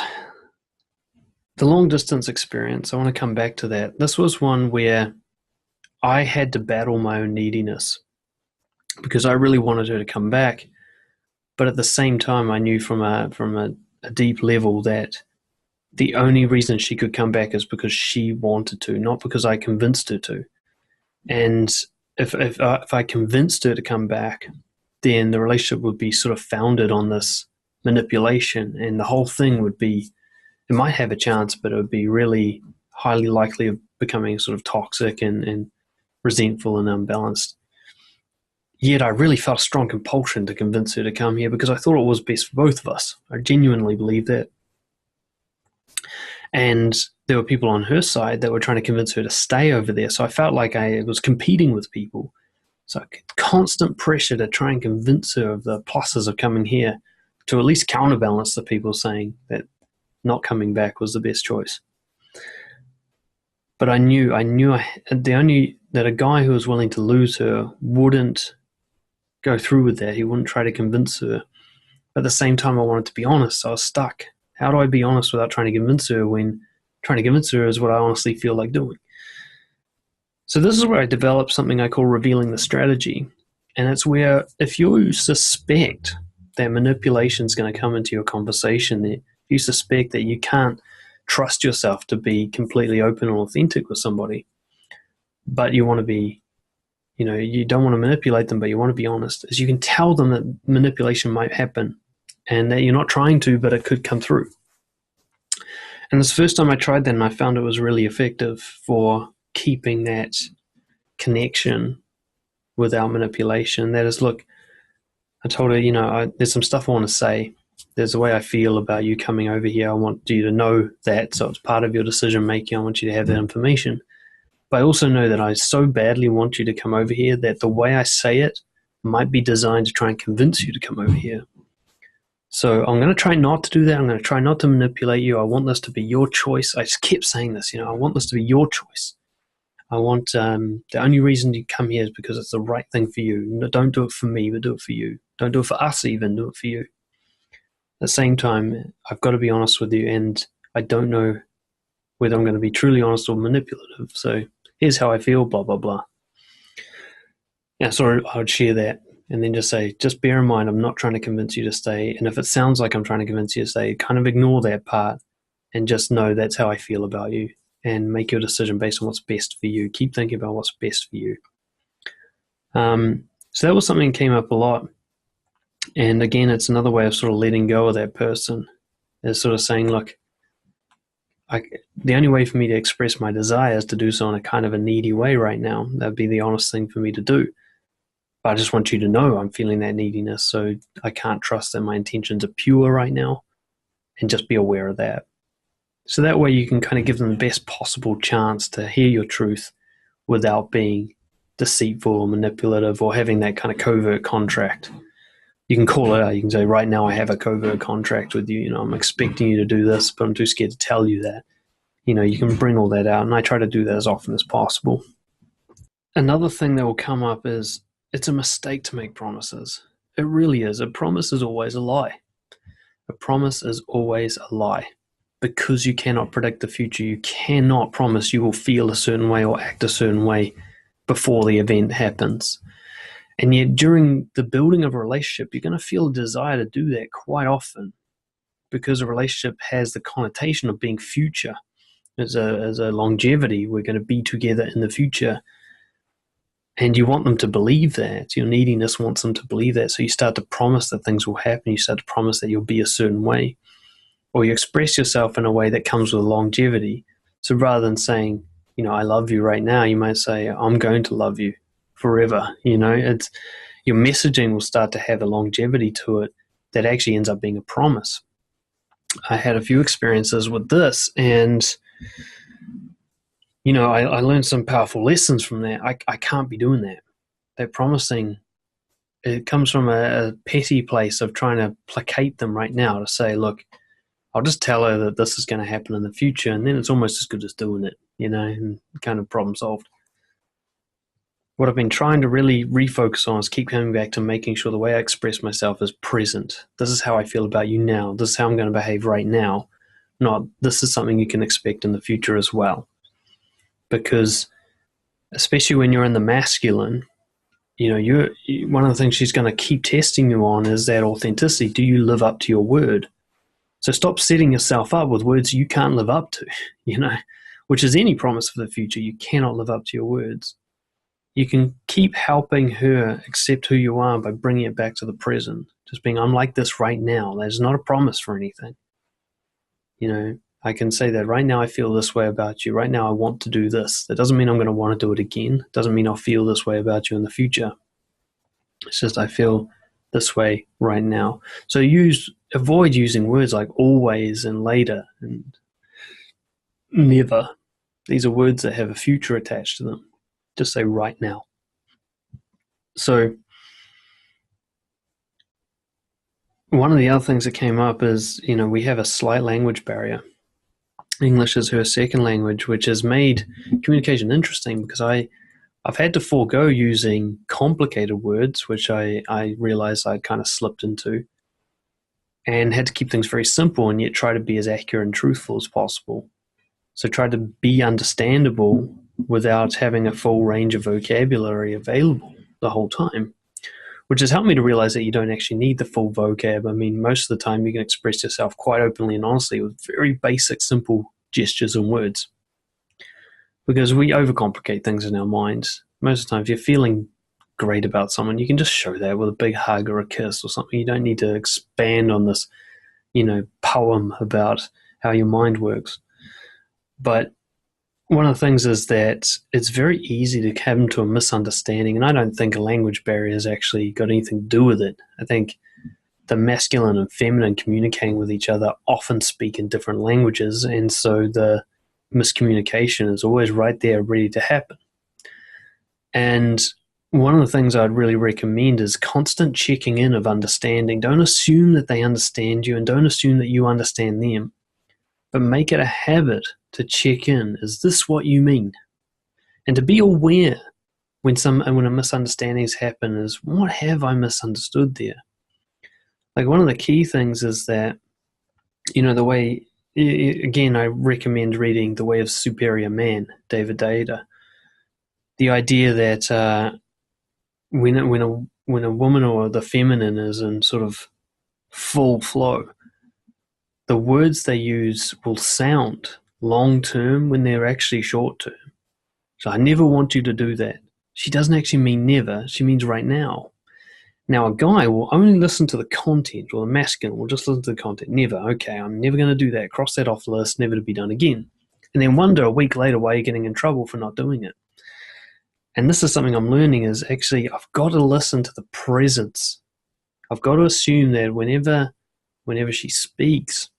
Speaker 1: The long distance experience, I want to come back to that. This was one where I had to battle my own neediness because I really wanted her to come back. But at the same time, I knew from a deep level that the only reason she could come back is because she wanted to, not because I convinced her to. And if I convinced her to come back, then the relationship would be sort of founded on this manipulation, and the whole thing would be, it might have a chance, but it would be really highly likely of becoming sort of toxic and resentful and unbalanced. Yet I really felt a strong compulsion to convince her to come here because I thought it was best for both of us. I genuinely believed that. And there were people on her side that were trying to convince her to stay over there. So I felt like I was competing with people. So constant pressure to try and convince her of the pluses of coming here to at least counterbalance the people saying that not coming back was the best choice. But I knew that a guy who was willing to lose her wouldn't go through with that. He wouldn't try to convince her. But at the same time, I wanted to be honest, so I was stuck. How do I be honest without trying to convince her when trying to convince her is what I honestly feel like doing? So this is where I developed something I call revealing the strategy. And it's where if you suspect that manipulation is going to come into your conversation, that you suspect that you can't trust yourself to be completely open and authentic with somebody, but you want to be, you don't want to manipulate them, but you want to be honest, is you can tell them that manipulation might happen and that you're not trying to, but it could come through. And this first time I tried that, and I found it was really effective for keeping that connection without manipulation. That is, look, I told her, there's some stuff I want to say. There's a way I feel about you coming over here. I want you to know that, so it's part of your decision making. I want you to have that information. But I also know that I so badly want you to come over here that the way I say it might be designed to try and convince you to come over here. So I'm going to try not to do that. I'm going to try not to manipulate you. I want this to be your choice. I just kept saying this, I want this to be your choice. I want the only reason you come here is because it's the right thing for you. No, don't do it for me, but do it for you. Don't do it for us even, do it for you. At the same time, I've got to be honest with you, and I don't know whether I'm going to be truly honest or manipulative. So here's how I feel, blah, blah, blah. Yeah, so I would share that and then just say, just bear in mind, I'm not trying to convince you to stay. And if it sounds like I'm trying to convince you to stay, kind of ignore that part and just know that's how I feel about you. And make your decision based on what's best for you. Keep thinking about what's best for you. So that was something that came up a lot. And again, it's another way of sort of letting go of that person. Is sort of saying, look, the only way for me to express my desire is to do so in a kind of a needy way right now. That would be the honest thing for me to do. But I just want you to know I'm feeling that neediness. So I can't trust that my intentions are pure right now. And just be aware of that. So that way you can kind of give them the best possible chance to hear your truth without being deceitful or manipulative or having that kind of covert contract. You can call it out. You can say, right now I have a covert contract with you. I'm expecting you to do this, but I'm too scared to tell you that. You can bring all that out, and I try to do that as often as possible. Another thing that will come up is it's a mistake to make promises. It really is. A promise is always a lie. A promise is always a lie. Because you cannot predict the future, you cannot promise you will feel a certain way or act a certain way before the event happens. And yet during the building of a relationship, you're going to feel a desire to do that quite often because a relationship has the connotation of being future. As a longevity, we're going to be together in the future. And you want them to believe that. Your neediness wants them to believe that. So you start to promise that things will happen. You start to promise that you'll be a certain way. Or you express yourself in a way that comes with longevity. So rather than saying, I love you right now, you might say, I'm going to love you forever. It's your messaging will start to have a longevity to it that actually ends up being a promise. I had a few experiences with this, and I learned some powerful lessons from that. I can't be doing that. That promising, it comes from a petty place of trying to placate them right now to say, look, I'll just tell her that this is going to happen in the future, and then it's almost as good as doing it, and kind of problem solved. What I've been trying to really refocus on is keep coming back to making sure the way I express myself is present. This is how I feel about you now. This is how I'm going to behave right now. Not, this is something you can expect in the future as well. Because especially when you're in the masculine, one of the things she's going to keep testing you on is that authenticity. Do you live up to your word? So stop setting yourself up with words you can't live up to, which is any promise for the future. You cannot live up to your words. You can keep helping her accept who you are by bringing it back to the present. Just being, I'm like this right now. There's not a promise for anything. I can say that right now I feel this way about you. Right now I want to do this. That doesn't mean I'm going to want to do it again. It doesn't mean I'll feel this way about you in the future. It's just I feel this way right now. So avoid using words like always and later and never. These are words that have a future attached to them. Just say right now. So one of the other things that came up is, we have a slight language barrier. English is her second language, which has made communication interesting because I I've had to forego using complicated words, which I realized I'd kind of slipped into, and had to keep things very simple and yet try to be as accurate and truthful as possible. So try to be understandable without having a full range of vocabulary available the whole time, which has helped me to realize that you don't actually need the full vocab. I mean, most of the time you can express yourself quite openly and honestly with very basic, simple gestures and words, because we overcomplicate things in our minds. Most of the time, if you're feeling great about someone, you can just show that with a big hug or a kiss or something. You don't need to expand on this, poem about how your mind works. But one of the things is that it's very easy to come into a misunderstanding, and I don't think a language barrier has actually got anything to do with it. I think the masculine and feminine communicating with each other often speak in different languages, and so the miscommunication is always right there ready to happen. And one of the things I'd really recommend is constant checking in of understanding. Don't assume that they understand you and don't assume that you understand them, but make it a habit to check in. Is this what you mean? And to be aware when a misunderstandings happen is, what have I misunderstood there? Like, one of the key things is that, the way, again, I recommend reading The Way of Superior Man, David Deida. The idea that when a woman or the feminine is in sort of full flow, the words they use will sound long term when they're actually short term. So I never want you to do that. She doesn't actually mean never, she means right now. Now, a guy will only listen to the content, or the masculine will just listen to the content. Never, okay, I'm never going to do that. Cross that off the list, never to be done again. And then wonder a week later why you're getting in trouble for not doing it. And this is something I'm learning, is actually I've got to listen to the presence. I've got to assume that whenever she speaks,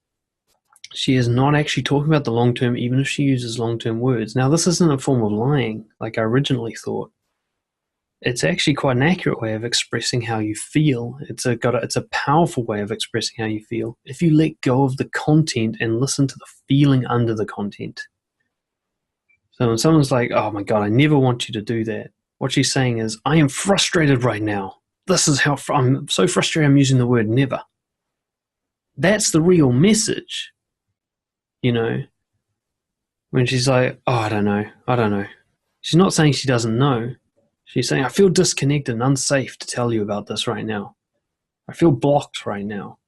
Speaker 1: she is not actually talking about the long term, even if she uses long term words. Now, this isn't a form of lying like I originally thought. It's actually quite an accurate way of expressing how you feel. It's a powerful way of expressing how you feel if you let go of the content and listen to the feeling under the content. So when someone's like, oh my God, I never want you to do that, what she's saying is, I am frustrated right now. This is how I'm so frustrated I'm using the word never. That's the real message. When she's like, oh, I don't know. She's not saying she doesn't know. She's saying, I feel disconnected and unsafe to tell you about this right now. I feel blocked right now.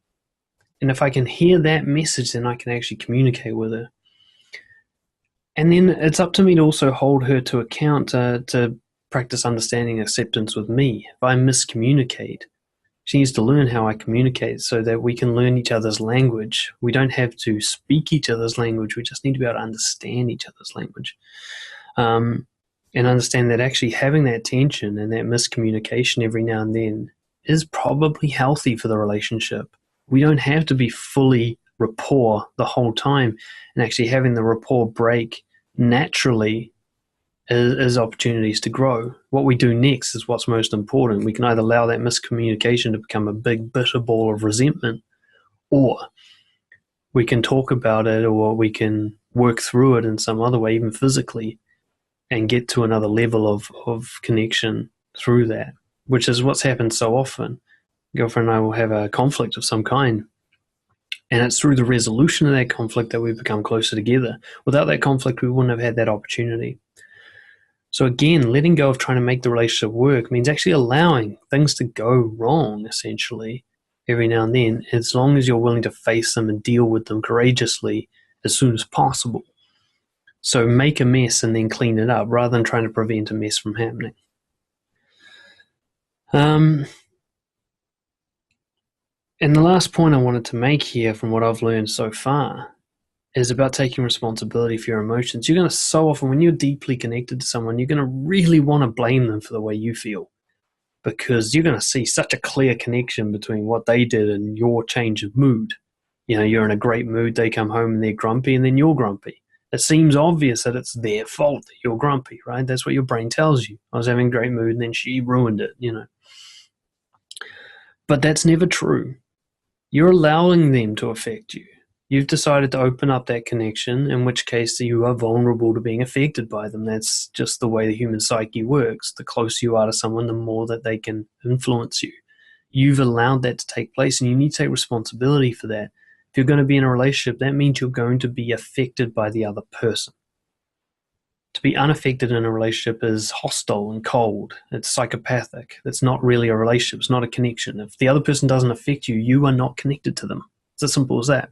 Speaker 1: And if I can hear that message, then I can actually communicate with her. And then it's up to me to also hold her to account, to practice understanding acceptance with me. If I miscommunicate, she needs to learn how I communicate so that we can learn each other's language. We don't have to speak each other's language. We just need to be able to understand each other's language. And understand that actually having that tension and that miscommunication every now and then is probably healthy for the relationship. We don't have to be fully rapport the whole time, and actually having the rapport break naturally is opportunities to grow. What we do next is what's most important. We can either allow that miscommunication to become a big bitter ball of resentment, or we can talk about it, or we can work through it in some other way, even physically, and get to another level of connection through that, which is what's happened so often. Girlfriend and I will have a conflict of some kind, and it's through the resolution of that conflict that we've become closer together. Without that conflict, we wouldn't have had that opportunity. So again, letting go of trying to make the relationship work means actually allowing things to go wrong, essentially, every now and then, as long as you're willing to face them and deal with them courageously as soon as possible. So make a mess and then clean it up, rather than trying to prevent a mess from happening. And the last point I wanted to make here, from what I've learned so far, is about taking responsibility for your emotions. You're going to, so often when you're deeply connected to someone, you're going to really want to blame them for the way you feel, because you're going to see such a clear connection between what they did and your change of mood. You're in a great mood, they come home and they're grumpy, and then you're grumpy. It seems obvious that it's their fault that you're grumpy, right? That's what your brain tells you. I was having a great mood and then she ruined it, But that's never true. You're allowing them to affect you. You've decided to open up that connection, in which case you are vulnerable to being affected by them. That's just the way the human psyche works. The closer you are to someone, the more that they can influence you. You've allowed that to take place, and you need to take responsibility for that. If you're going to be in a relationship, that means you're going to be affected by the other person. To be unaffected in a relationship is hostile and cold. It's psychopathic. It's not really a relationship. It's not a connection. If the other person doesn't affect you, you are not connected to them. It's as simple as that.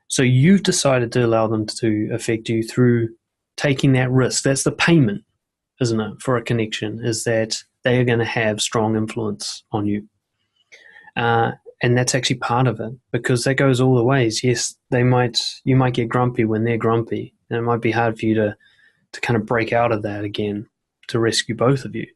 Speaker 1: So you've decided to allow them to affect you through taking that risk. That's the payment, isn't it, for a connection, is that they are going to have strong influence on you. And that's actually part of it, because that goes all the ways. Yes, you might get grumpy when they're grumpy, and it might be hard for you to kind of break out of that again, to rescue both of you.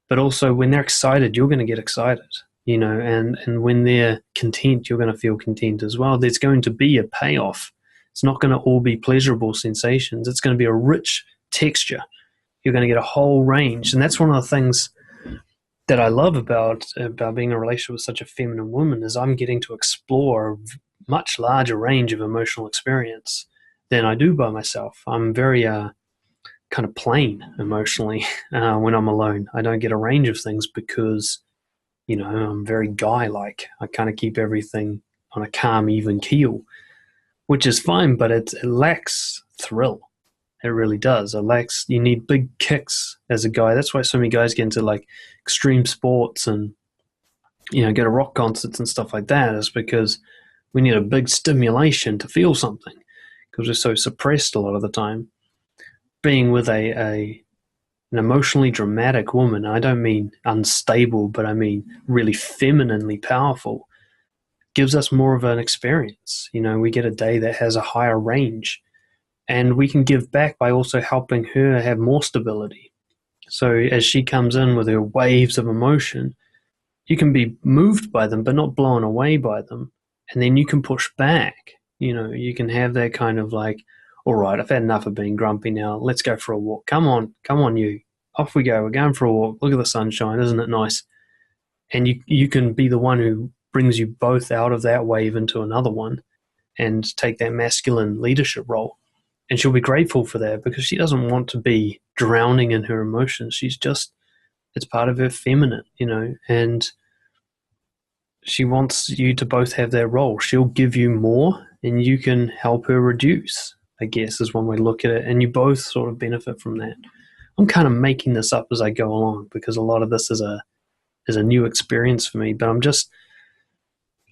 Speaker 1: But also when they're excited, you're going to get excited, and when they're content, you're going to feel content as well. There's going to be a payoff. It's not going to all be pleasurable sensations. It's going to be a rich texture. You're going to get a whole range. And that's one of the things that I love about being in a relationship with such a feminine woman, is I'm getting to explore a much larger range of emotional experience than I do by myself. I'm very kind of plain emotionally when I'm alone. I don't get a range of things because, I'm very guy-like. I kind of keep everything on a calm, even keel, which is fine, but it lacks thrill. It really does. You need big kicks as a guy. That's why so many guys get into like extreme sports and, go to rock concerts and stuff like that, is because we need a big stimulation to feel something, because we're so suppressed a lot of the time. Being with an emotionally dramatic woman, I don't mean unstable, but I mean really femininely powerful, gives us more of an experience. We get a day that has a higher range, and we can give back by also helping her have more stability. So as she comes in with her waves of emotion, you can be moved by them, but not blown away by them. And then you can push back. You can have that kind of like, all right, I've had enough of being grumpy now. Let's go for a walk. Come on, you. Off we go. We're going for a walk. Look at the sunshine. Isn't it nice? And you can be the one who brings you both out of that wave into another one and take that masculine leadership role. And she'll be grateful for that, because she doesn't want to be drowning in her emotions. It's part of her feminine, and she wants you to both have that role. She'll give you more and you can help her reduce, I guess, is one way to look at it. And you both sort of benefit from that. I'm kind of making this up as I go along, because a lot of this is a new experience for me. But I'm just,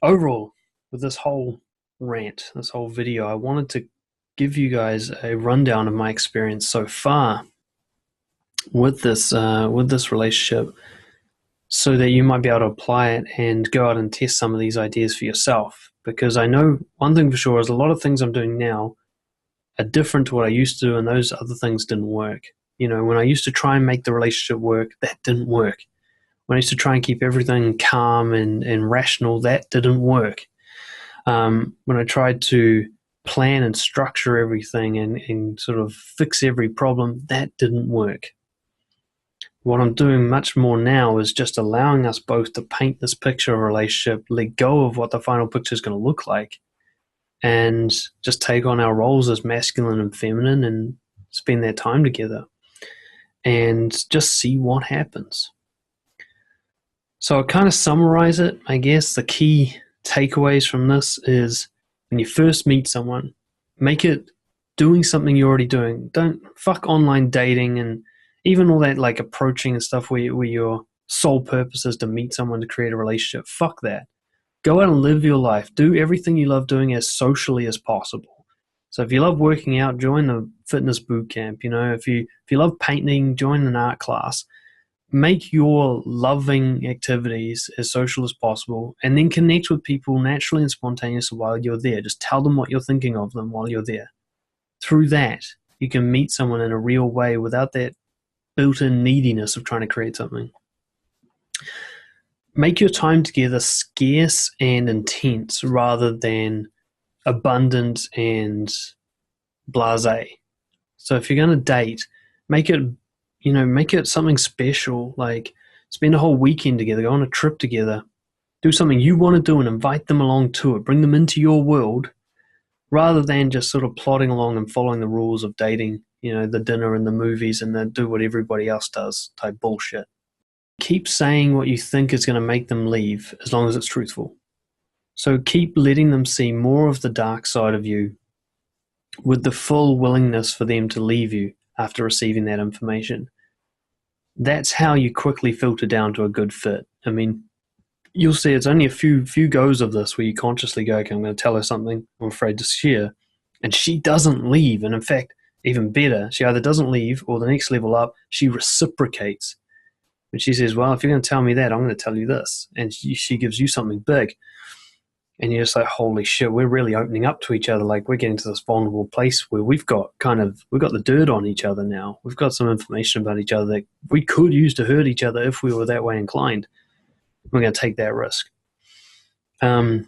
Speaker 1: overall, with this whole rant, this whole video, I wanted to give you guys a rundown of my experience so far with this relationship, so that you might be able to apply it and go out and test some of these ideas for yourself. Because I know one thing for sure is a lot of things I'm doing now are different to what I used to do, and those other things didn't work. When I used to try and make the relationship work, that didn't work. When I used to try and keep everything calm and rational, that didn't work. When I tried to plan and structure everything and sort of fix every problem, that didn't work. What I'm doing much more now is just allowing us both to paint this picture of a relationship, let go of what the final picture is going to look like, and just take on our roles as masculine and feminine and spend that time together and just see what happens. So I'll kind of summarize it. I guess the key takeaways from this is, when you first meet someone, make it doing something you're already doing. Don't fuck online dating and even all that like approaching and stuff where your sole purpose is to meet someone to create a relationship. Fuck that. Go out and live your life. Do everything you love doing as socially as possible. So if you love working out, join the fitness boot camp. If you love painting, join an art class. Make your loving activities as social as possible, and then connect with people naturally and spontaneously while you're there. Just tell them what you're thinking of them while you're there. Through that, you can meet someone in a real way without that built-in neediness of trying to create something. Make your time together scarce and intense rather than abundant and blasé. So if you're going to date, make it something special, like spend a whole weekend together, go on a trip together, do something you want to do and invite them along to it, bring them into your world, rather than just sort of plodding along and following the rules of dating, the dinner and the movies and the do what everybody else does type bullshit. Keep saying what you think is going to make them leave as long as it's truthful. So keep letting them see more of the dark side of you with the full willingness for them to leave you after receiving that information. That's how you quickly filter down to a good fit. I mean, you'll see it's only a few goes of this where you consciously go, okay, I'm going to tell her something I'm afraid to share, and she doesn't leave. And in fact, even better, she either doesn't leave or the next level up, she reciprocates. And she says, well, if you're going to tell me that, I'm going to tell you this. And she gives you something big. And you're just like, holy shit, we're really opening up to each other. Like, we're getting to this vulnerable place where we've got the dirt on each other now. We've got some information about each other that we could use to hurt each other if we were that way inclined. We're going to take that risk. Balance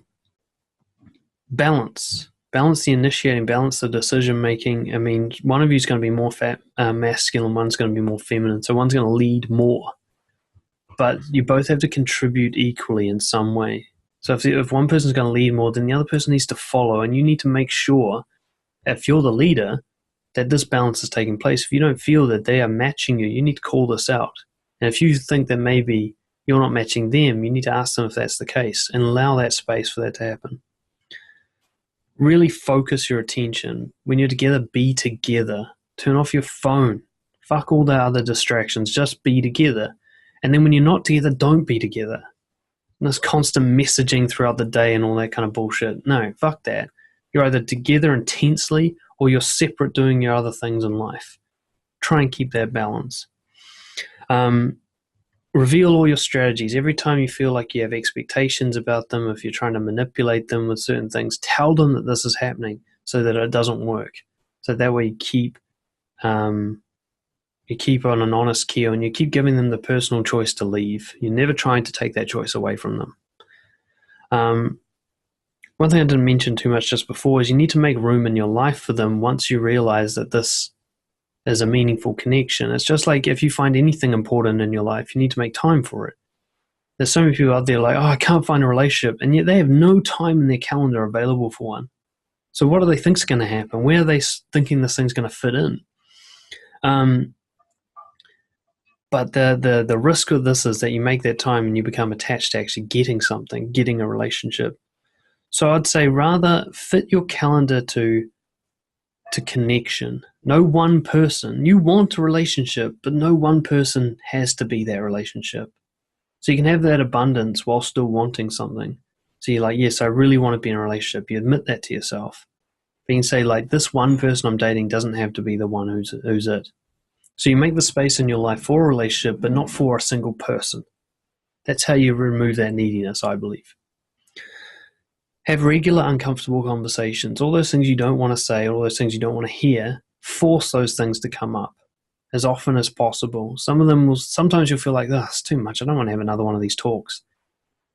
Speaker 1: the initiating, balance the decision making. I mean, one of you is going to be more masculine, one's going to be more feminine. So one's going to lead more. But you both have to contribute equally in some way. So if one person's going to lead more, then the other person needs to follow, and you need to make sure, if you're the leader, that this balance is taking place. If you don't feel that they are matching you, you need to call this out. And if you think that maybe you're not matching them, you need to ask them if that's the case and allow that space for that to happen. Really focus your attention. When you're together, be together. Turn off your phone. Fuck all the other distractions. Just be together. And then when you're not together, don't be together. And this constant messaging throughout the day and all that kind of bullshit. No, fuck that. You're either together intensely or you're separate doing your other things in life. Try and keep that balance. Reveal all your strategies. Every time you feel like you have expectations about them, if you're trying to manipulate them with certain things, tell them that this is happening so that it doesn't work. So that way you keep on an honest keel and you keep giving them the personal choice to leave. You're never trying to take that choice away from them. One thing I didn't mention too much just before is you need to make room in your life for them once you realize that this is a meaningful connection. It's just like if you find anything important in your life, you need to make time for it. There's so many people out there like, oh, I can't find a relationship, and yet they have no time in their calendar available for one. So what do they think is going to happen? Where are they thinking this thing's going to fit in? But the risk of this is that you make that time and you become attached to actually getting something, getting a relationship. So I'd say rather fit your calendar to connection. No one person. You want a relationship, but no one person has to be that relationship. So you can have that abundance while still wanting something. So you're like, yes, I really want to be in a relationship. You admit that to yourself. But you can say, like, this one person I'm dating doesn't have to be the one who's it. So you make the space in your life for a relationship, but not for a single person. That's how you remove that neediness, I believe. Have regular uncomfortable conversations. All those things you don't want to say, all those things you don't want to hear, force those things to come up as often as possible. Sometimes you'll feel like, oh, it's too much. I don't want to have another one of these talks.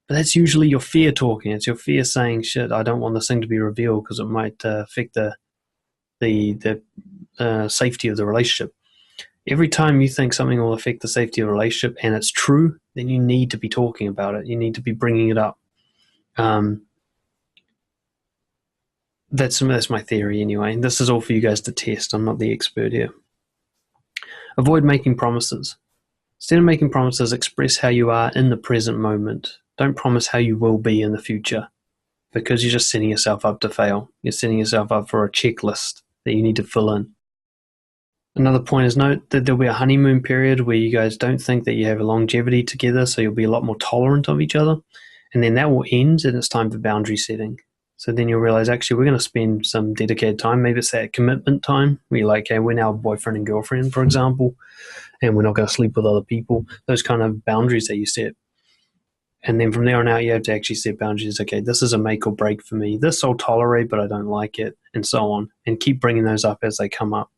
Speaker 1: But that's usually your fear talking. It's your fear saying, shit, I don't want this thing to be revealed because it might affect the safety of the relationship. Every time you think something will affect the safety of a relationship and it's true, then you need to be talking about it. You need to be bringing it up. That's my theory anyway. This is all for you guys to test. I'm not the expert here. Avoid making promises. Instead of making promises, express how you are in the present moment. Don't promise how you will be in the future because you're just setting yourself up to fail. You're setting yourself up for a checklist that you need to fill in. Another point is note that there'll be a honeymoon period where you guys don't think that you have a longevity together, so you'll be a lot more tolerant of each other. And then that will end and it's time for boundary setting. So then you'll realize, actually, we're going to spend some dedicated time. Maybe it's that commitment time where you're like, hey, we're now boyfriend and girlfriend, for example, and we're not going to sleep with other people. Those kind of boundaries that you set. And then from there on out, you have to actually set boundaries. Okay, this is a make or break for me. This I'll tolerate, but I don't like it, and so on. And keep bringing those up as they come up.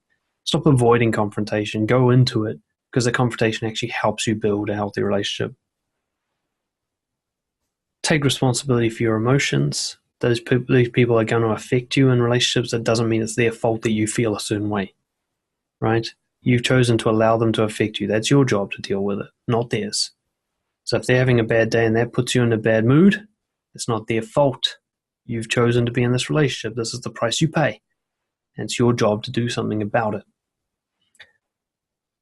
Speaker 1: Stop avoiding confrontation. Go into it because the confrontation actually helps you build a healthy relationship. Take responsibility for your emotions. These people are going to affect you in relationships. That doesn't mean it's their fault that you feel a certain way, right? You've chosen to allow them to affect you. That's your job to deal with it, not theirs. So if they're having a bad day and that puts you in a bad mood, it's not their fault. You've chosen to be in this relationship. This is the price you pay. And it's your job to do something about it.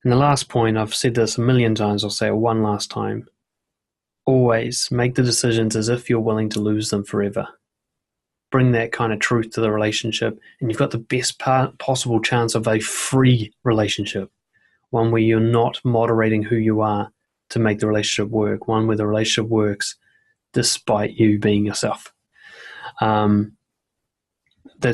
Speaker 1: And the last point, I've said this a million times, I'll say it one last time. Always make the decisions as if you're willing to lose them forever. Bring that kind of truth to the relationship, and you've got the best possible chance of a free relationship. One where you're not moderating who you are to make the relationship work. One where the relationship works despite you being yourself. That's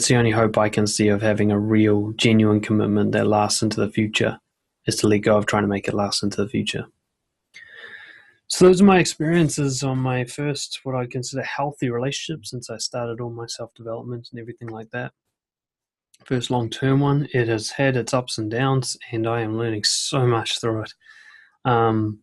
Speaker 1: the only hope I can see of having a real, genuine commitment that lasts into the future, is to let go of trying to make it last into the future. So those are my experiences on my first, what I consider healthy relationship since I started all my self-development and everything like that. First long-term one. It has had its ups and downs, and I am learning so much through it. And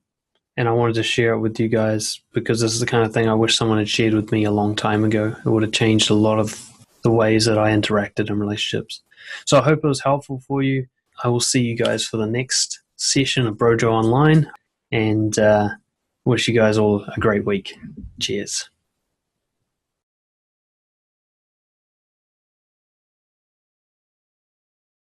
Speaker 1: I wanted to share it with you guys because this is the kind of thing I wish someone had shared with me a long time ago. It would have changed a lot of the ways that I interacted in relationships. So I hope it was helpful for you. I will see you guys for the next session of Brojo Online, and wish you guys all a great week. Cheers.